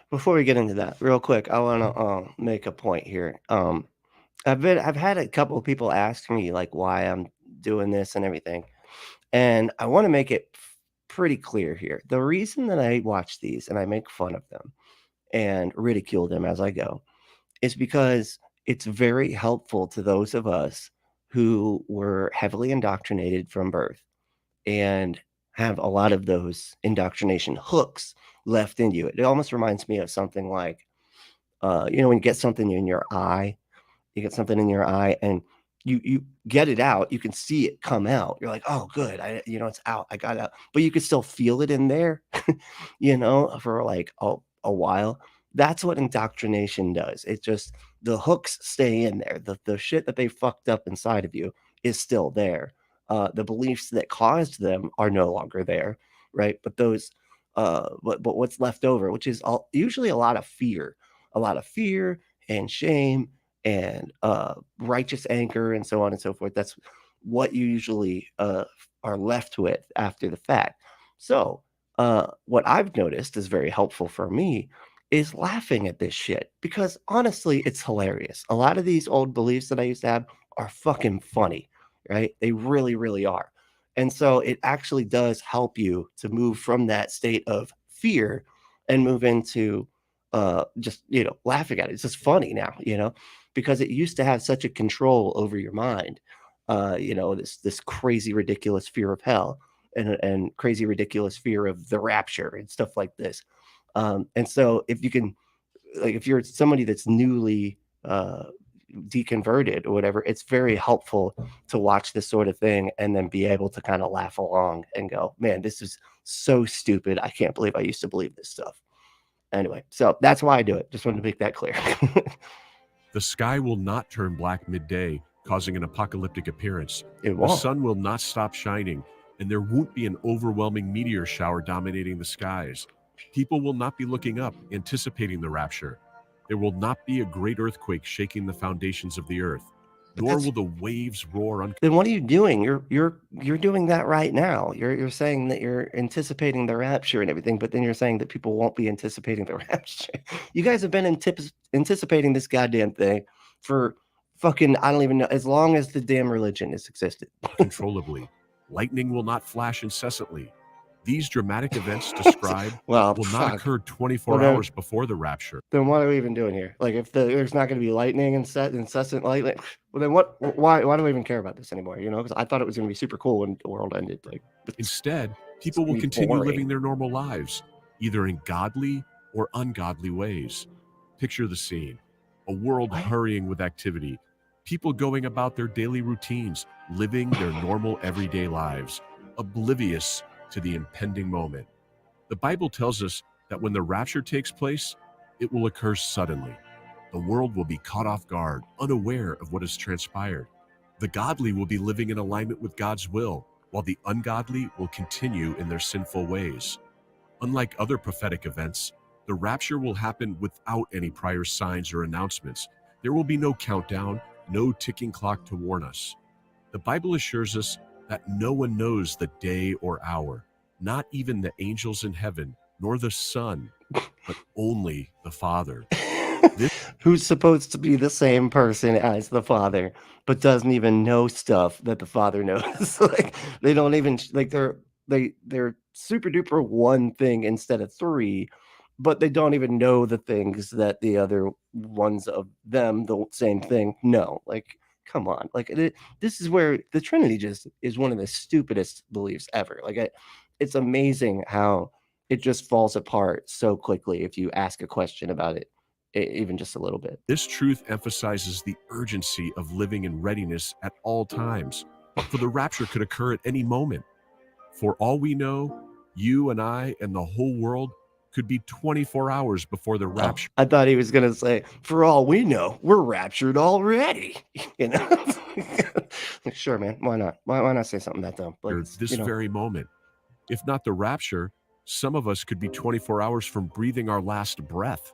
Before we get into that, real quick, I want to make a point here. I've had a couple of people ask me like why I'm doing this and everything, and I want to make it pretty clear here. The reason that I watch these and I make fun of them and ridicule them as I go, is because it's very helpful to those of us who were heavily indoctrinated from birth and have a lot of those indoctrination hooks left in you. It almost reminds me of something like, when you get something in your eye, you get something in your eye and you get it out, you can see it come out. You're like, oh, good. It's out. I got it out. But you can still feel it in there, for like a while. That's what indoctrination does. It just, the hooks stay in there. The shit that they fucked up inside of you is still there. The beliefs that caused them are no longer there, right? But but what's left over, which is usually a lot of fear and shame and righteous anger and so on and so forth. That's what you usually are left with after the fact. So what I've noticed is very helpful for me is laughing at this shit, because honestly, it's hilarious. A lot of these old beliefs that I used to have are fucking funny, right? They really, really are. And so it actually does help you to move from that state of fear and move into just, laughing at it. It's just funny now, because it used to have such a control over your mind. This crazy, ridiculous fear of hell and crazy, ridiculous fear of the rapture and stuff like this. And so if you can, like, if you're somebody that's newly deconverted or whatever, it's very helpful to watch this sort of thing and then be able to kind of laugh along and go, man, this is so stupid. I can't believe I used to believe this stuff. Anyway, so that's why I do it. Just wanted to make that clear. The sky will not turn black midday, causing an apocalyptic appearance. It The won't. sun will not stop shining, and there won't be an overwhelming meteor shower dominating the skies. People will not be looking up, anticipating the rapture. There will not be a great earthquake shaking the foundations of the earth, nor will the waves roar. Then what are you doing? You're doing that right now. You're saying that you're anticipating the rapture and everything, but then you're saying that people won't be anticipating the rapture. You guys have been anticipating this goddamn thing for fucking, I don't even know, as long as the damn religion has existed. Uncontrollably. Lightning will not flash incessantly. These dramatic events described Well, will not fuck. occur 24 Well, hours before the rapture. Then what are we even doing here? Like, if there's not going to be lightning and incessant lightning, well, then why do we even care about this anymore? Because I thought it was going to be super cool when the world ended. Like, Instead, people will be continue boring. living their normal lives, either in godly or ungodly ways. Picture the scene: a world hurrying with activity, people going about their daily routines, living their normal everyday lives, oblivious to the impending moment. The Bible tells us that when the rapture takes place, it will occur suddenly. The world will be caught off guard, unaware of what has transpired. The godly will be living in alignment with God's will, while the ungodly will continue in their sinful ways. Unlike other prophetic events, the rapture will happen without any prior signs or announcements. There will be no countdown, no ticking clock to warn us. The Bible assures us that no one knows the day or hour, not even the angels in heaven, nor the Son, but only the Father. Who's supposed to be the same person as the Father, but doesn't even know stuff that the Father knows. Like, they don't even, like, they're super duper one thing instead of three, but they don't even know the things that the other ones of them, the same thing, know. Like, come on. Like, this is where the Trinity just is one of the stupidest beliefs ever. Like, it's amazing how it just falls apart so quickly if you ask a question about it, even just a little bit. This truth emphasizes the urgency of living in readiness at all times, for the rapture could occur at any moment. For all we know, you and I and the whole world could be 24 hours before the rapture. I thought he was going to say, for all we know, we're raptured already. Sure, man. Why not? Why not say something that dumb? Like, This very moment. If not the rapture, some of us could be 24 hours from breathing our last breath.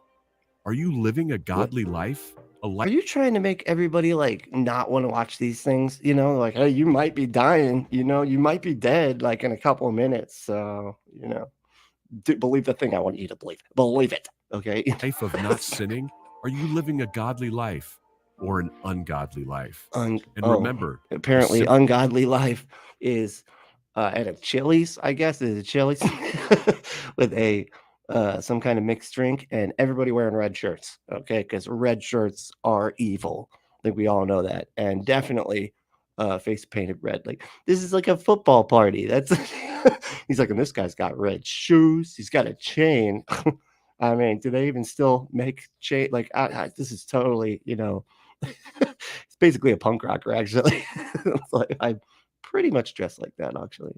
Are you living a godly life? Are you trying to make everybody like not want to watch these things? Like, hey, you might be dying, you might be dead like in a couple of minutes. So, believe the thing I want you to believe. Believe it. Okay. Life of not sinning? Are you living a godly life or an ungodly life? Remember, apparently ungodly life is at a Chili's, I guess. Is a Chili's with a some kind of mixed drink, and everybody wearing red shirts. Okay, because red shirts are evil. I think we all know that, and definitely face painted red. Like this is like a football party. That's he's like, and this guy's got red shoes. He's got a chain. I mean, do they even still make chain? Like, this is totally, it's basically a punk rocker, actually. It's like, I pretty much dress like that, actually.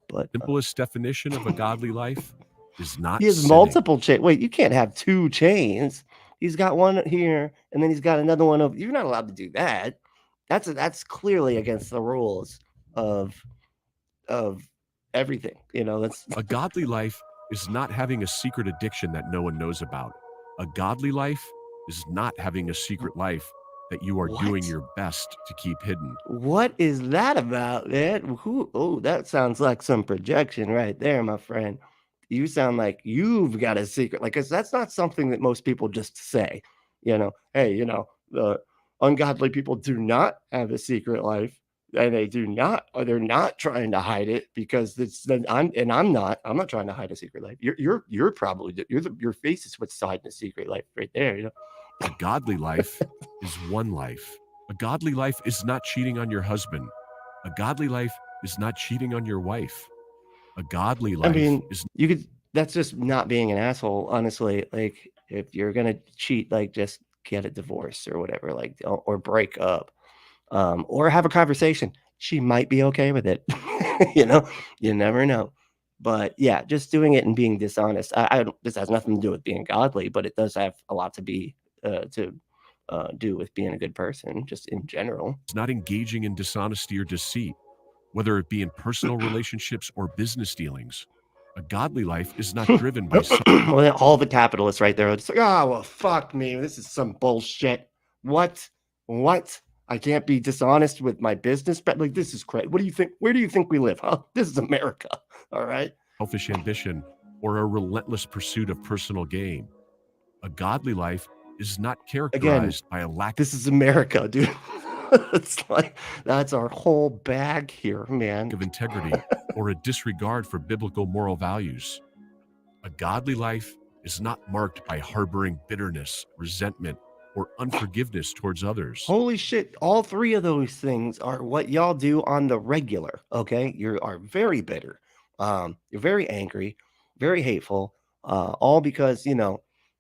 But Simplest definition of a godly life is not he has sinning. multiple chains. Wait, you can't have two chains. He's got one here, and then he's got another one over. You're not allowed to do that. That's clearly against the rules of everything. That's A godly life is not having a secret addiction that no one knows about. A godly life is not having a secret life that you are doing your best to keep hidden. What is that about, man? Oh, that sounds like some projection right there, my friend. You sound like you've got a secret, like, 'cause that's not something that most people just say. Hey, the ungodly people do not have a secret life, and they're not trying to hide it because I'm not trying to hide a secret life. You're probably your face is what's hiding a secret life right there. A godly life is one life. A godly life is not cheating on your husband. A godly life is not cheating on your wife. A godly life is. That's just not being an asshole, honestly. Like, if you're gonna cheat, like, just get a divorce or whatever, like, or break up, or have a conversation. She might be okay with it. You never know. But yeah, just doing it and being dishonest. This has nothing to do with being godly, but it does have a lot to do with being a good person, just in general. It's not engaging in dishonesty or deceit, whether it be in personal relationships or business dealings. A godly life is not driven by. Well, all the capitalists right there are just like, oh, well, fuck me. This is some bullshit. What? I can't be dishonest with my business, but like, this is crazy. What do you think? Where do you think we live? Huh? This is America. All right. Selfish ambition or a relentless pursuit of personal gain. A godly life is not characterized by a lack. This is America, dude. It's like, that's our whole bag here, man. Of integrity or a disregard for biblical moral values. A godly life is not marked by harboring bitterness, resentment, or unforgiveness towards others. Holy shit. All three of those things are what y'all do on the regular. Okay. You are very bitter. You're very angry, very hateful, all because,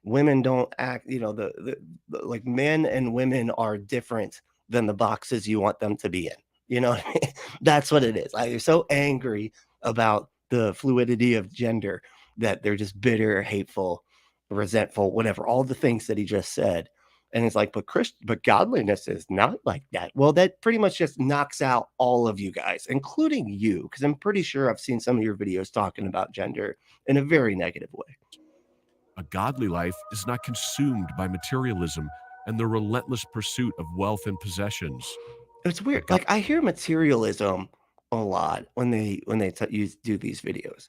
women don't act, the like, men and women are different than the boxes you want them to be in. You know what I mean? That's what it is. You're so angry about the fluidity of gender that they're just bitter, hateful, resentful, whatever, all the things that he just said. And it's like, but godliness is not like that. Well, that pretty much just knocks out all of you guys, including you, because I'm pretty sure I've seen some of your videos talking about gender in a very negative way. A godly life is not consumed by materialism and the relentless pursuit of wealth and possessions. It's weird. Like, I hear materialism a lot when they do these videos.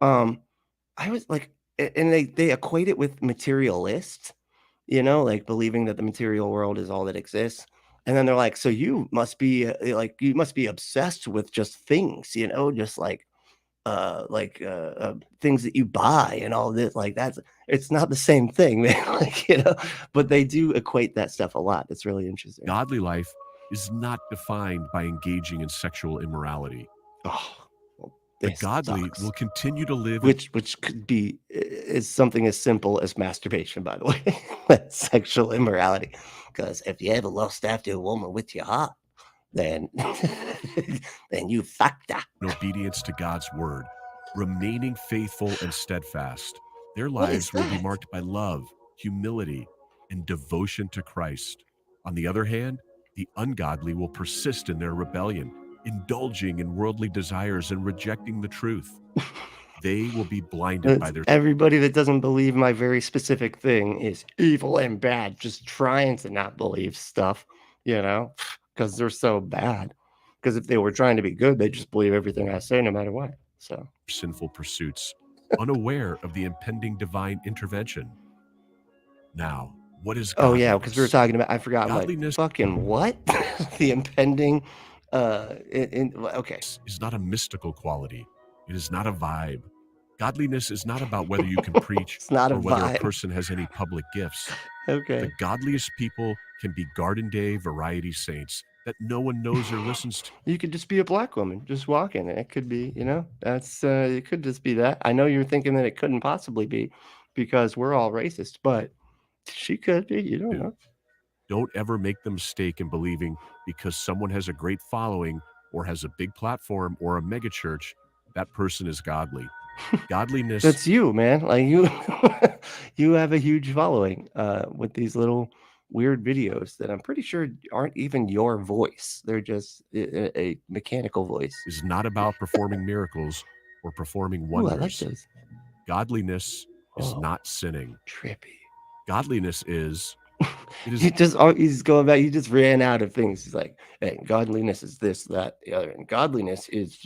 I was like, and they equate it with materialist, like believing that the material world is all that exists. And then they're like, so you must be obsessed with just things, just like things that you buy and all this. Like, it's not the same thing, man. Like, but they do equate that stuff a lot. It's really interesting. Godly life is not defined by engaging in sexual immorality. Oh, well, the godly will continue to live, which could be is something as simple as masturbation, by the way. That's sexual immorality. Because if you ever lost after a woman with your heart, then you fucked her. In obedience to God's word, remaining faithful and steadfast. Their lives will be marked by love, humility, and devotion to Christ. On the other hand, the ungodly will persist in their rebellion, indulging in worldly desires and rejecting the truth. They will be blinded by their. Everybody that doesn't believe my very specific thing is evil and bad, just trying to not believe stuff, because they're so bad. Because if they were trying to be good, they just believe everything I say, no matter what. So sinful pursuits, unaware of the impending divine intervention. Now, what is godliness? Oh yeah, because we were talking about, I forgot godliness. Fucking what? The impending okay. Is not a mystical quality. It is not a vibe. Godliness is not about whether you can preach It's not a or whether a vibe. person has any public gifts. Okay. The godliest people can be garden day variety saints that no one knows or listens to. You could just be a black woman just walking. It could be, that's it could just be that. I know you're thinking that it couldn't possibly be because we're all racist, but she could be. You don't know. Don't ever make the mistake in believing because someone has a great following or has a big platform or a mega church, that person is godly. Godliness. That's you, man. Like you, you have a huge following with these little weird videos that I'm pretty sure aren't even your voice. They're just a mechanical voice. Is not about performing miracles or performing Ooh, wonders. I like those. Godliness is not sinning. Trippy. Godliness is. It is. He's going back. He just ran out of things. He's like, hey, godliness is this, that, the other, and godliness is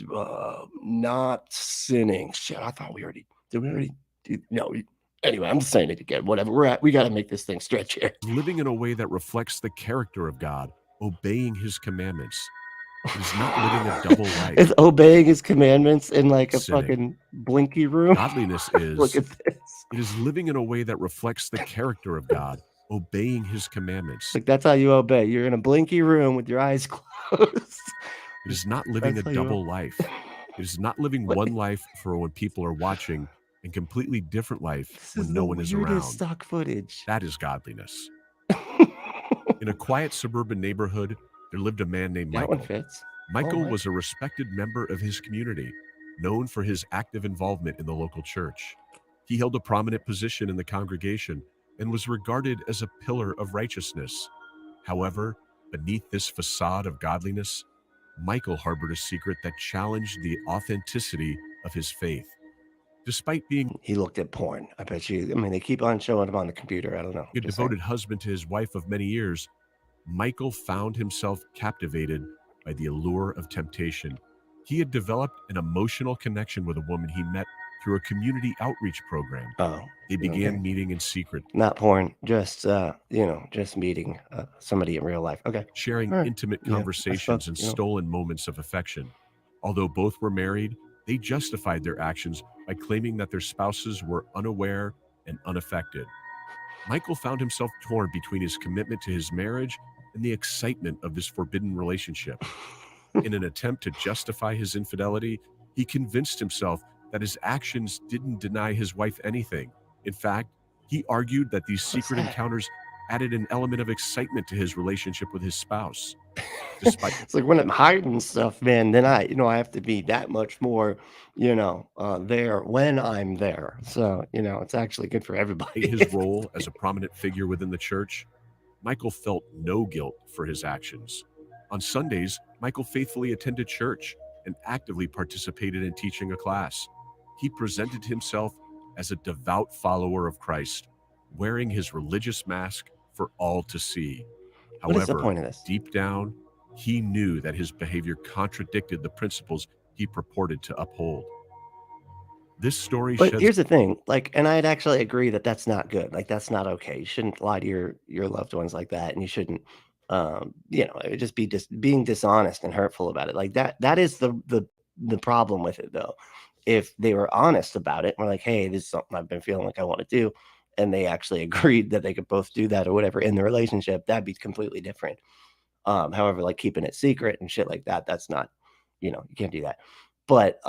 not sinning. Shit, I thought we already did. We already did. No. Anyway, I'm just saying it again. Whatever. We got to make this thing stretch here. Living in a way that reflects the character of God, obeying His commandments. It is not living a double life. It's obeying His commandments in like a Sinning. fucking blinky room. Godliness is. Look at this. It is living in a way that reflects the character of God, obeying His commandments. Like that's how you obey. You're in a blinky room with your eyes closed. It is not living That's a how you double life. It is not living one life for when people are watching and completely different life This when is no the one is weirdest around. stock footage. That is godliness. In a quiet suburban neighborhood, there lived a man named That one Michael. fits. Michael my. was a respected member of his community, known for his active involvement in the local church. He held a prominent position in the congregation and was regarded as a pillar of righteousness. However, beneath this facade of godliness, Michael harbored a secret that challenged the authenticity of his faith. Despite being He looked at porn. I bet you. I mean, they keep on showing him on the computer. I don't know. a Just devoted husband to his wife of many years, Michael found himself captivated by the allure of temptation. He had developed an emotional connection with a woman he met through a community outreach program. saying. They began okay. meeting in secret, Not porn. Just just meeting somebody in real life. Okay. sharing All right. intimate Yeah, I conversations suppose, and stolen moments of affection. Although both were married, they justified their actions by claiming that their spouses were unaware and unaffected. Michael found himself torn between his commitment to his marriage and the excitement of this forbidden relationship. In an attempt to justify his infidelity, he convinced himself that his actions didn't deny his wife anything. In fact, he argued that these secret encounters added an element of excitement to his relationship with his spouse. Despite It's like when I'm hiding stuff, man, then I have to be that much more, there when I'm there. So, it's actually good for everybody. his role as a prominent figure within the church, Michael felt no guilt for his actions. On Sundays, Michael faithfully attended church and actively participated in teaching a class. He presented himself as a devout follower of Christ, wearing his religious mask for all to see. What is the However, point of this? deep down, he knew that his behavior contradicted the principles he purported to uphold. This story But sheds here's the thing, like, and I'd actually agree that that's not good. Like, that's not okay. You shouldn't lie to your loved ones like that, and you shouldn't, it would just be being dishonest and hurtful about it. Like that is the problem with it, though. If they were honest about it, and we're like, hey, this is something I've been feeling like I want to do, and they actually agreed that they could both do that or whatever in the relationship, that'd be completely different. However, like keeping it secret and shit like that, that's not, you can't do that. But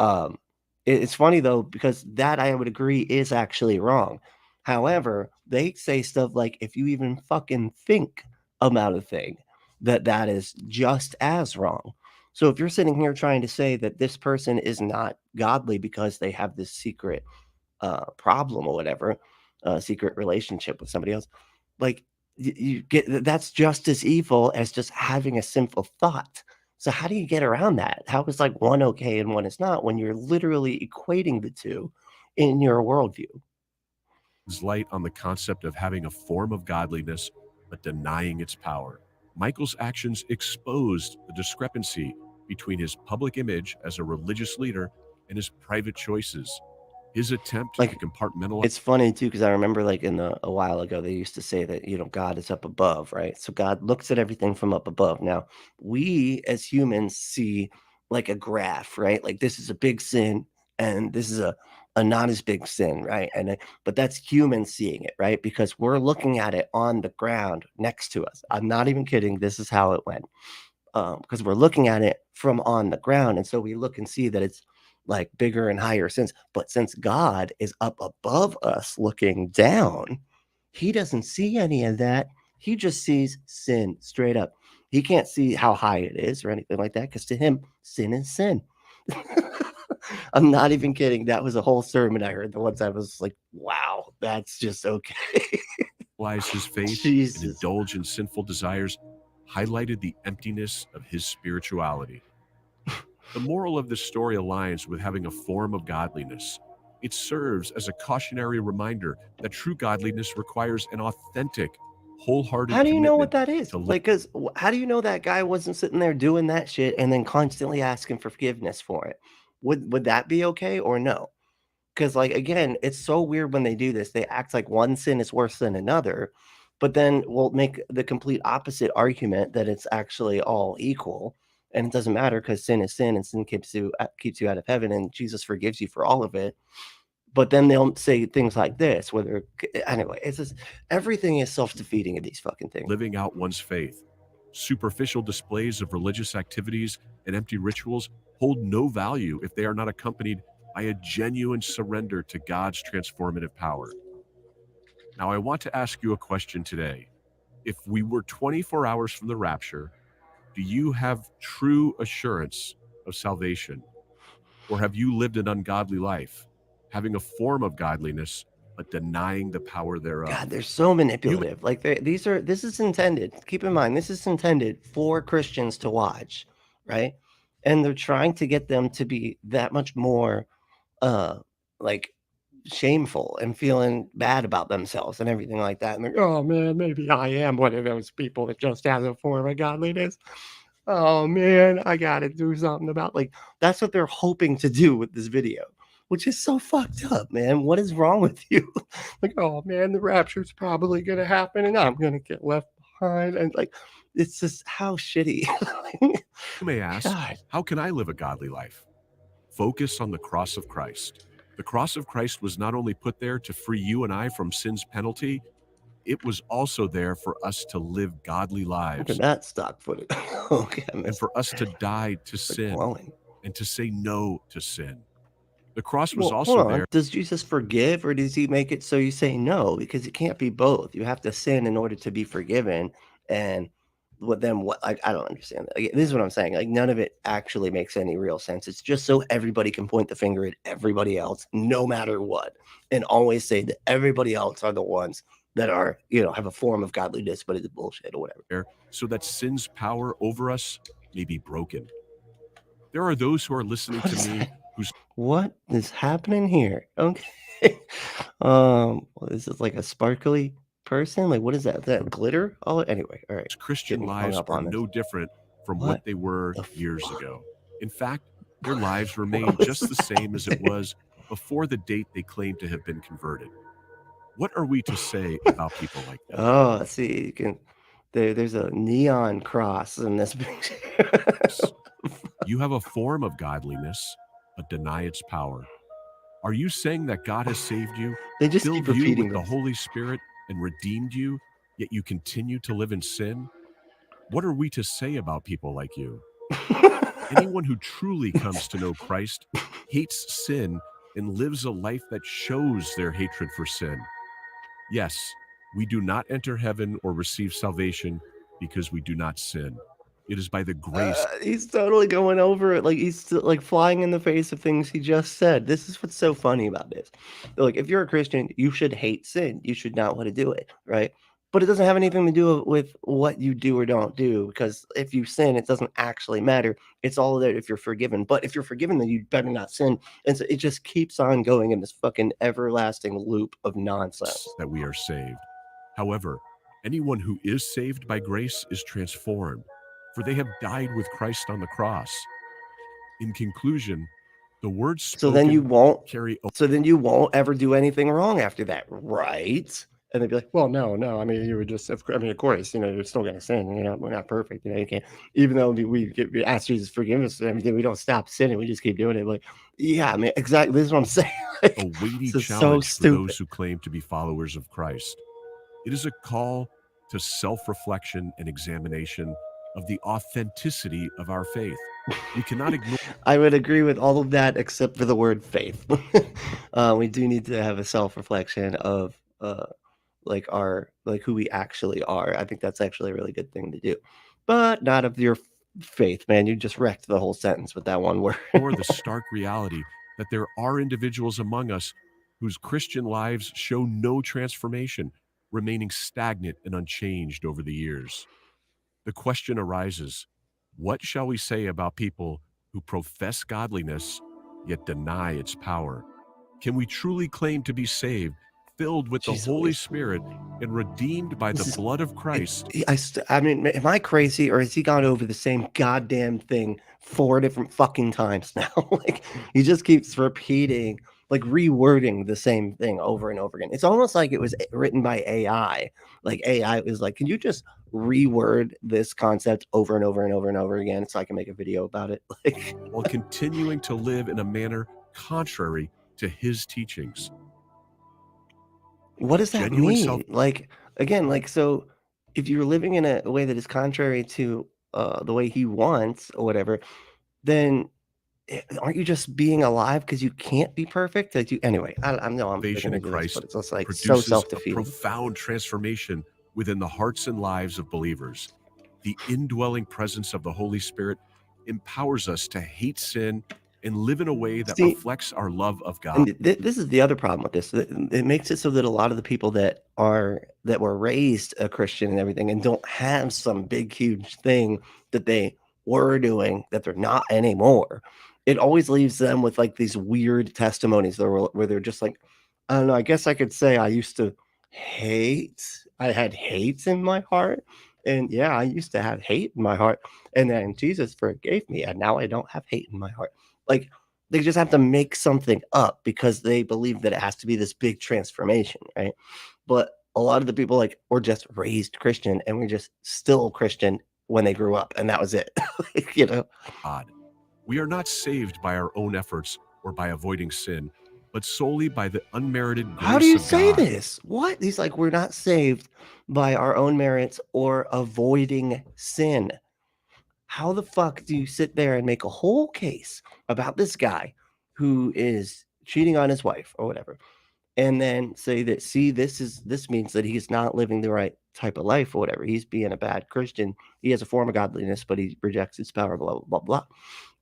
it's funny though, because that I would agree is actually wrong. However, they say stuff like, if you even fucking think about a thing, that is just as wrong. So if you're sitting here trying to say that this person is not godly because they have this secret problem or whatever, secret relationship with somebody else, like you get, that's just as evil as just having a sinful thought. So how do you get around that? How is like one okay and one is not when you're literally equating the two in your worldview? light on the concept of having a form of godliness but denying its power. Michael's actions exposed the discrepancy between his public image as a religious leader and his private choices. His attempt to compartmentalize. It's funny too, because I remember like a while ago, they used to say that, God is up above, right? So God looks at everything from up above. Now, we as humans see like a graph, right? Like this is a big sin and this is a a not as big sin, right? But that's humans seeing it, right? Because we're looking at it on the ground next to us. I'm not even kidding. This is how it went. Because we're looking at it from on the ground, and so we look and see that it's like bigger and higher sins. But since God is up above us looking down, he doesn't see any of that. He just sees sin straight up. He can't see how high it is or anything like that, because to him, sin is sin. I'm not even kidding. That was a whole sermon I heard. The once I was like, wow, that's just okay. Realize his faith Jesus. and indulge in sinful desires highlighted the emptiness of his spirituality. The moral of this story aligns with having a form of godliness. It serves as a cautionary reminder that true godliness requires an authentic, wholehearted How do you know what commitment that is? to live. Like, because how do you know that guy wasn't sitting there doing that shit and then constantly asking for forgiveness for it? Would that be okay or no? Because, like, again, it's so weird when they do this. They act like one sin is worse than another, but then we'll make the complete opposite argument that it's actually all equal. And it doesn't matter because sin is sin, and sin keeps you out of heaven, and Jesus forgives you for all of it. But then they'll say things like this, whether anyway, it's just everything is self-defeating in these fucking things. Living out one's faith. Superficial displays of religious activities and empty rituals hold no value if they are not accompanied by a genuine surrender to God's transformative power. Now, I want to ask you a question today. If we were 24 hours from the rapture, do you have true assurance of salvation? Or have you lived an ungodly life, having a form of godliness, but denying the power thereof? God, they're so manipulative. Like this is intended. Keep in mind, this is intended for Christians to watch, right? And they're trying to get them to be that much more like shameful and feeling bad about themselves and everything like that. And they're, oh man, maybe I am one of those people that just has a form of godliness. Oh man, I gotta do something about, like, that's what they're hoping to do with this video, which is so fucked up, man. What is wrong with you? Like, oh man, the rapture's probably gonna happen and I'm gonna get left behind. And like, it's just how shitty. You may ask, God. how can I live a godly life? Focus on the cross of Christ. The cross of Christ was not only put there to free you and I from sin's penalty, it was also there for us to live godly Look at lives that stock footage. Okay, and for us to die to sin glowing. and to say no to sin. The cross was Well, also hold on. there. Does Jesus forgive, or does he make it so you say no? Because it can't be both. You have to sin in order to be forgiven. And what? Like, I don't understand that. Like, this is what I'm saying. Like, none of it actually makes any real sense. It's just so everybody can point the finger at everybody else, no matter what, and always say that everybody else are the ones that are, have a form of godliness, but it's bullshit or whatever. So that sin's power over us may be broken. There are those who are listening to me who's What is happening here? Okay. This is like a sparkly person. Like, what is that? Is that glitter? Oh, anyway. All right. Christian Getting hung lives up are on this. no different from What what they were the years fuck? ago. In fact, their lives remain What was just the same as it was before the date they claimed to have been converted. What are we to say about people like that? Oh, see, you can. There's a neon cross in this picture. You have a form of godliness, but deny its power. Are you saying that God has saved you, They just keep filled you repeating with the this. Holy Spirit, and redeemed you, yet you continue to live in sin? What are we to say about people like you? Anyone who truly comes to know Christ hates sin and lives a life that shows their hatred for sin. Yes, we do not enter heaven or receive salvation because we do not sin. It is by the grace. He's totally going over it. Like, he's still, like, flying in the face of things he just said. This is what's so funny about this. Like, if you're a Christian, you should hate sin. You should not want to do it, right? But it doesn't have anything to do with what you do or don't do, because if you sin, it doesn't actually matter. It's all there if you're forgiven. But if you're forgiven, then you better not sin. And so it just keeps on going in this fucking everlasting loop of nonsense. That we are saved. However, anyone who is saved by grace is transformed, for they have died with Christ on the cross. In conclusion, the words spoken So then you won't carry. So then you won't ever do anything wrong after that, right? And they'd be like, well, no. I mean, you would just, of course, you're still going to sin. We're not perfect. You can't, even though we ask Jesus forgive us and everything, we don't stop sinning. We just keep doing it. Like, yeah, I mean, exactly. This is what I'm saying. Like, A weighty this is challenge so for those stupid. who claim to be followers of Christ. It is a call to self-reflection and examination of the authenticity of our faith. We cannot ignore. I would agree with all of that except for the word faith. We do need to have a self-reflection of like who we actually are. I think that's actually a really good thing to do, but not of your faith, man. You just wrecked the whole sentence with that one word. Or the stark reality that there are individuals among us whose Christian lives show no transformation, remaining stagnant and unchanged over the years. The question arises, what shall we say about people who profess godliness yet deny its power? Can we truly claim to be saved, filled with the Jeez Holy Louise. Spirit, and redeemed by the blood of Christ? I mean, am I crazy, or has he gone over the same goddamn thing 4 different fucking times now? Like, he just keeps repeating, like rewording the same thing over and over again. It's almost like it was written by AI. Like, AI was like, can you just reword this concept over and over and over and over again so I can make a video about it? Like, while continuing to live in a manner contrary to his teachings. what does that Genuine mean? self- Like, again, like, so if you're living in a way that is contrary to the way he wants or whatever, then aren't you just being alive because you can't be perfect? Like, anyway, I know I'm Salvation gonna in do this, Christ but it's just like so produces a self-defeating. profound transformation within the hearts and lives of believers. The indwelling presence of the Holy Spirit empowers us to hate sin and live in a way that See, reflects our love of God. and this is the other problem with this. It makes it so that a lot of the people that were raised a Christian and everything and don't have some big huge thing that they were doing that they're not anymore. It always leaves them with like these weird testimonies where they're just like, I don't know. I guess I could say I used to hate. I had hate in my heart, and yeah, I used to have hate in my heart, and then Jesus forgave me, and now I don't have hate in my heart. Like, they just have to make something up because they believe that it has to be this big transformation, right? But a lot of the people like were just raised Christian and were just still Christian when they grew up, and that was it. God. We are not saved by our own efforts or by avoiding sin, but solely by the unmerited grace of God. How do you say this? What? He's like, we're not saved by our own merits or avoiding sin. How the fuck do you sit there and make a whole case about this guy who is cheating on his wife or whatever, and then say that, see, this means that he's not living the right type of life or whatever. He's being a bad Christian. He has a form of godliness, but he rejects its power, blah, blah, blah, blah.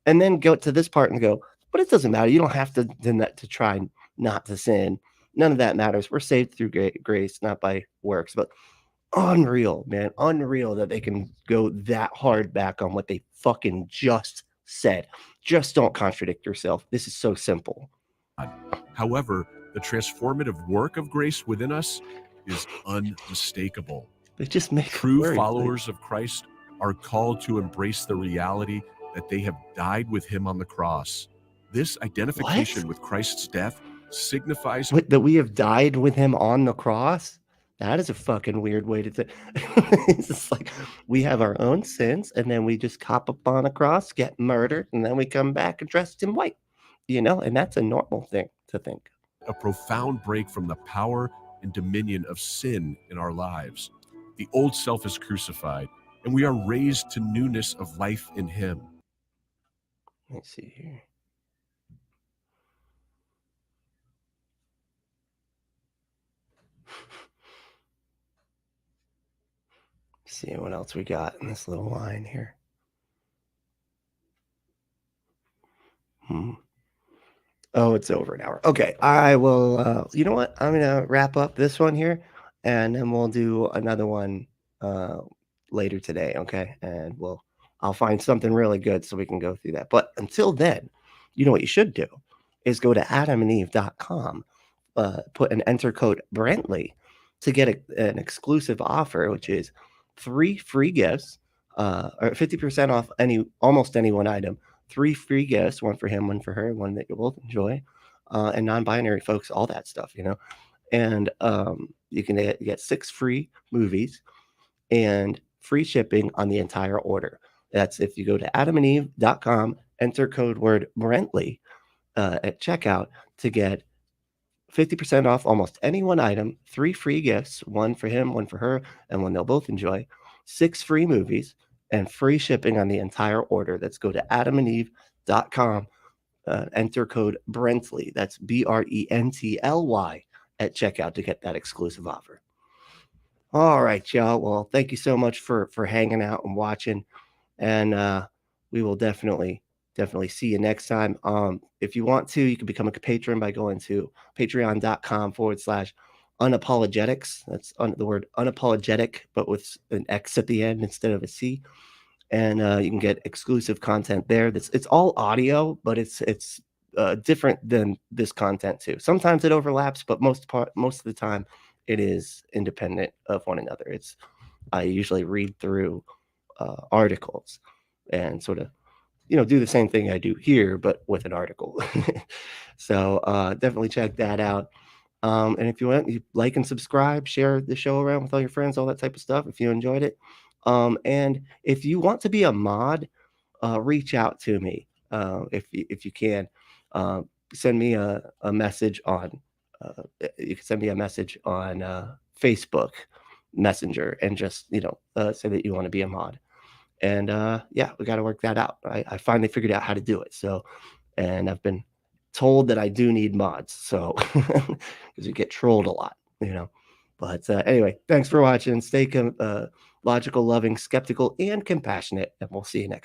And then go to this part and go, but it doesn't matter. You don't have to try not to sin. None of that matters. We're saved through grace, not by works. But unreal, man. Unreal that they can go that hard back on what they fucking just said. Just don't contradict yourself. This is so simple. However, the transformative work of grace within us is unmistakable. They just make True followers of Christ are called to embrace the reality that they have died with him on the cross. This identification with Christ's death signifies that we have died with him on the cross. That is a fucking weird way to think. It's just like we have our own sins, and then we just hop up on a cross, get murdered, and then we come back and dressed in white, and that's a normal thing to think. A profound break from the power and dominion of sin in our lives. The old self is crucified, and we are raised to newness of life in him. Let's see here. See what else we got in this little line here. Oh, it's over an hour. Okay, I will. You know what? I'm gonna wrap up this one here, and then we'll do another one later today. Okay, and I'll find something really good so we can go through that. But until then, you know what you should do is go to adamandeve.com, put an enter code BRENTLY to get an exclusive offer, which is 3 free gifts, or 50% off almost any one item, 3 free gifts, one for him, one for her, one that you'll both enjoy, and non-binary folks, all that stuff, and you can get 6 free movies and free shipping on the entire order. That's if you go to adamandeve.com, enter code word BRENTLY at checkout to get 50% off almost any one item, 3 free gifts, one for him, one for her, and one they'll both enjoy, 6 free movies, and free shipping on the entire order. That's go to adamandeve.com, enter code BRENTLY, that's BRENTLY, at checkout to get that exclusive offer. All right, y'all. Well, thank you so much for hanging out and watching, and we will definitely see you next time. If you want to, you can become a patron by going to patreon.com/unapologetics. That's the word unapologetic, but with an X at the end instead of a C. And you can get exclusive content there. It's all audio, but it's different than this content too. Sometimes it overlaps, but most of the time it is independent of one another. I usually read through articles and sort of do the same thing I do here, but with an article. So definitely check that out. And if you want, you like and subscribe, share the show around with all your friends, all that type of stuff if you enjoyed it. And if you want to be a mod, reach out to me if you can. Send me a message on. You can send me a message on Facebook Messenger and just say that you want to be a mod. And yeah, we got to work that out. I finally figured out how to do it. So, and I've been told that I do need mods. So, because you get trolled a lot, But anyway, thanks for watching. Stay logical, loving, skeptical, and compassionate. And we'll see you next time.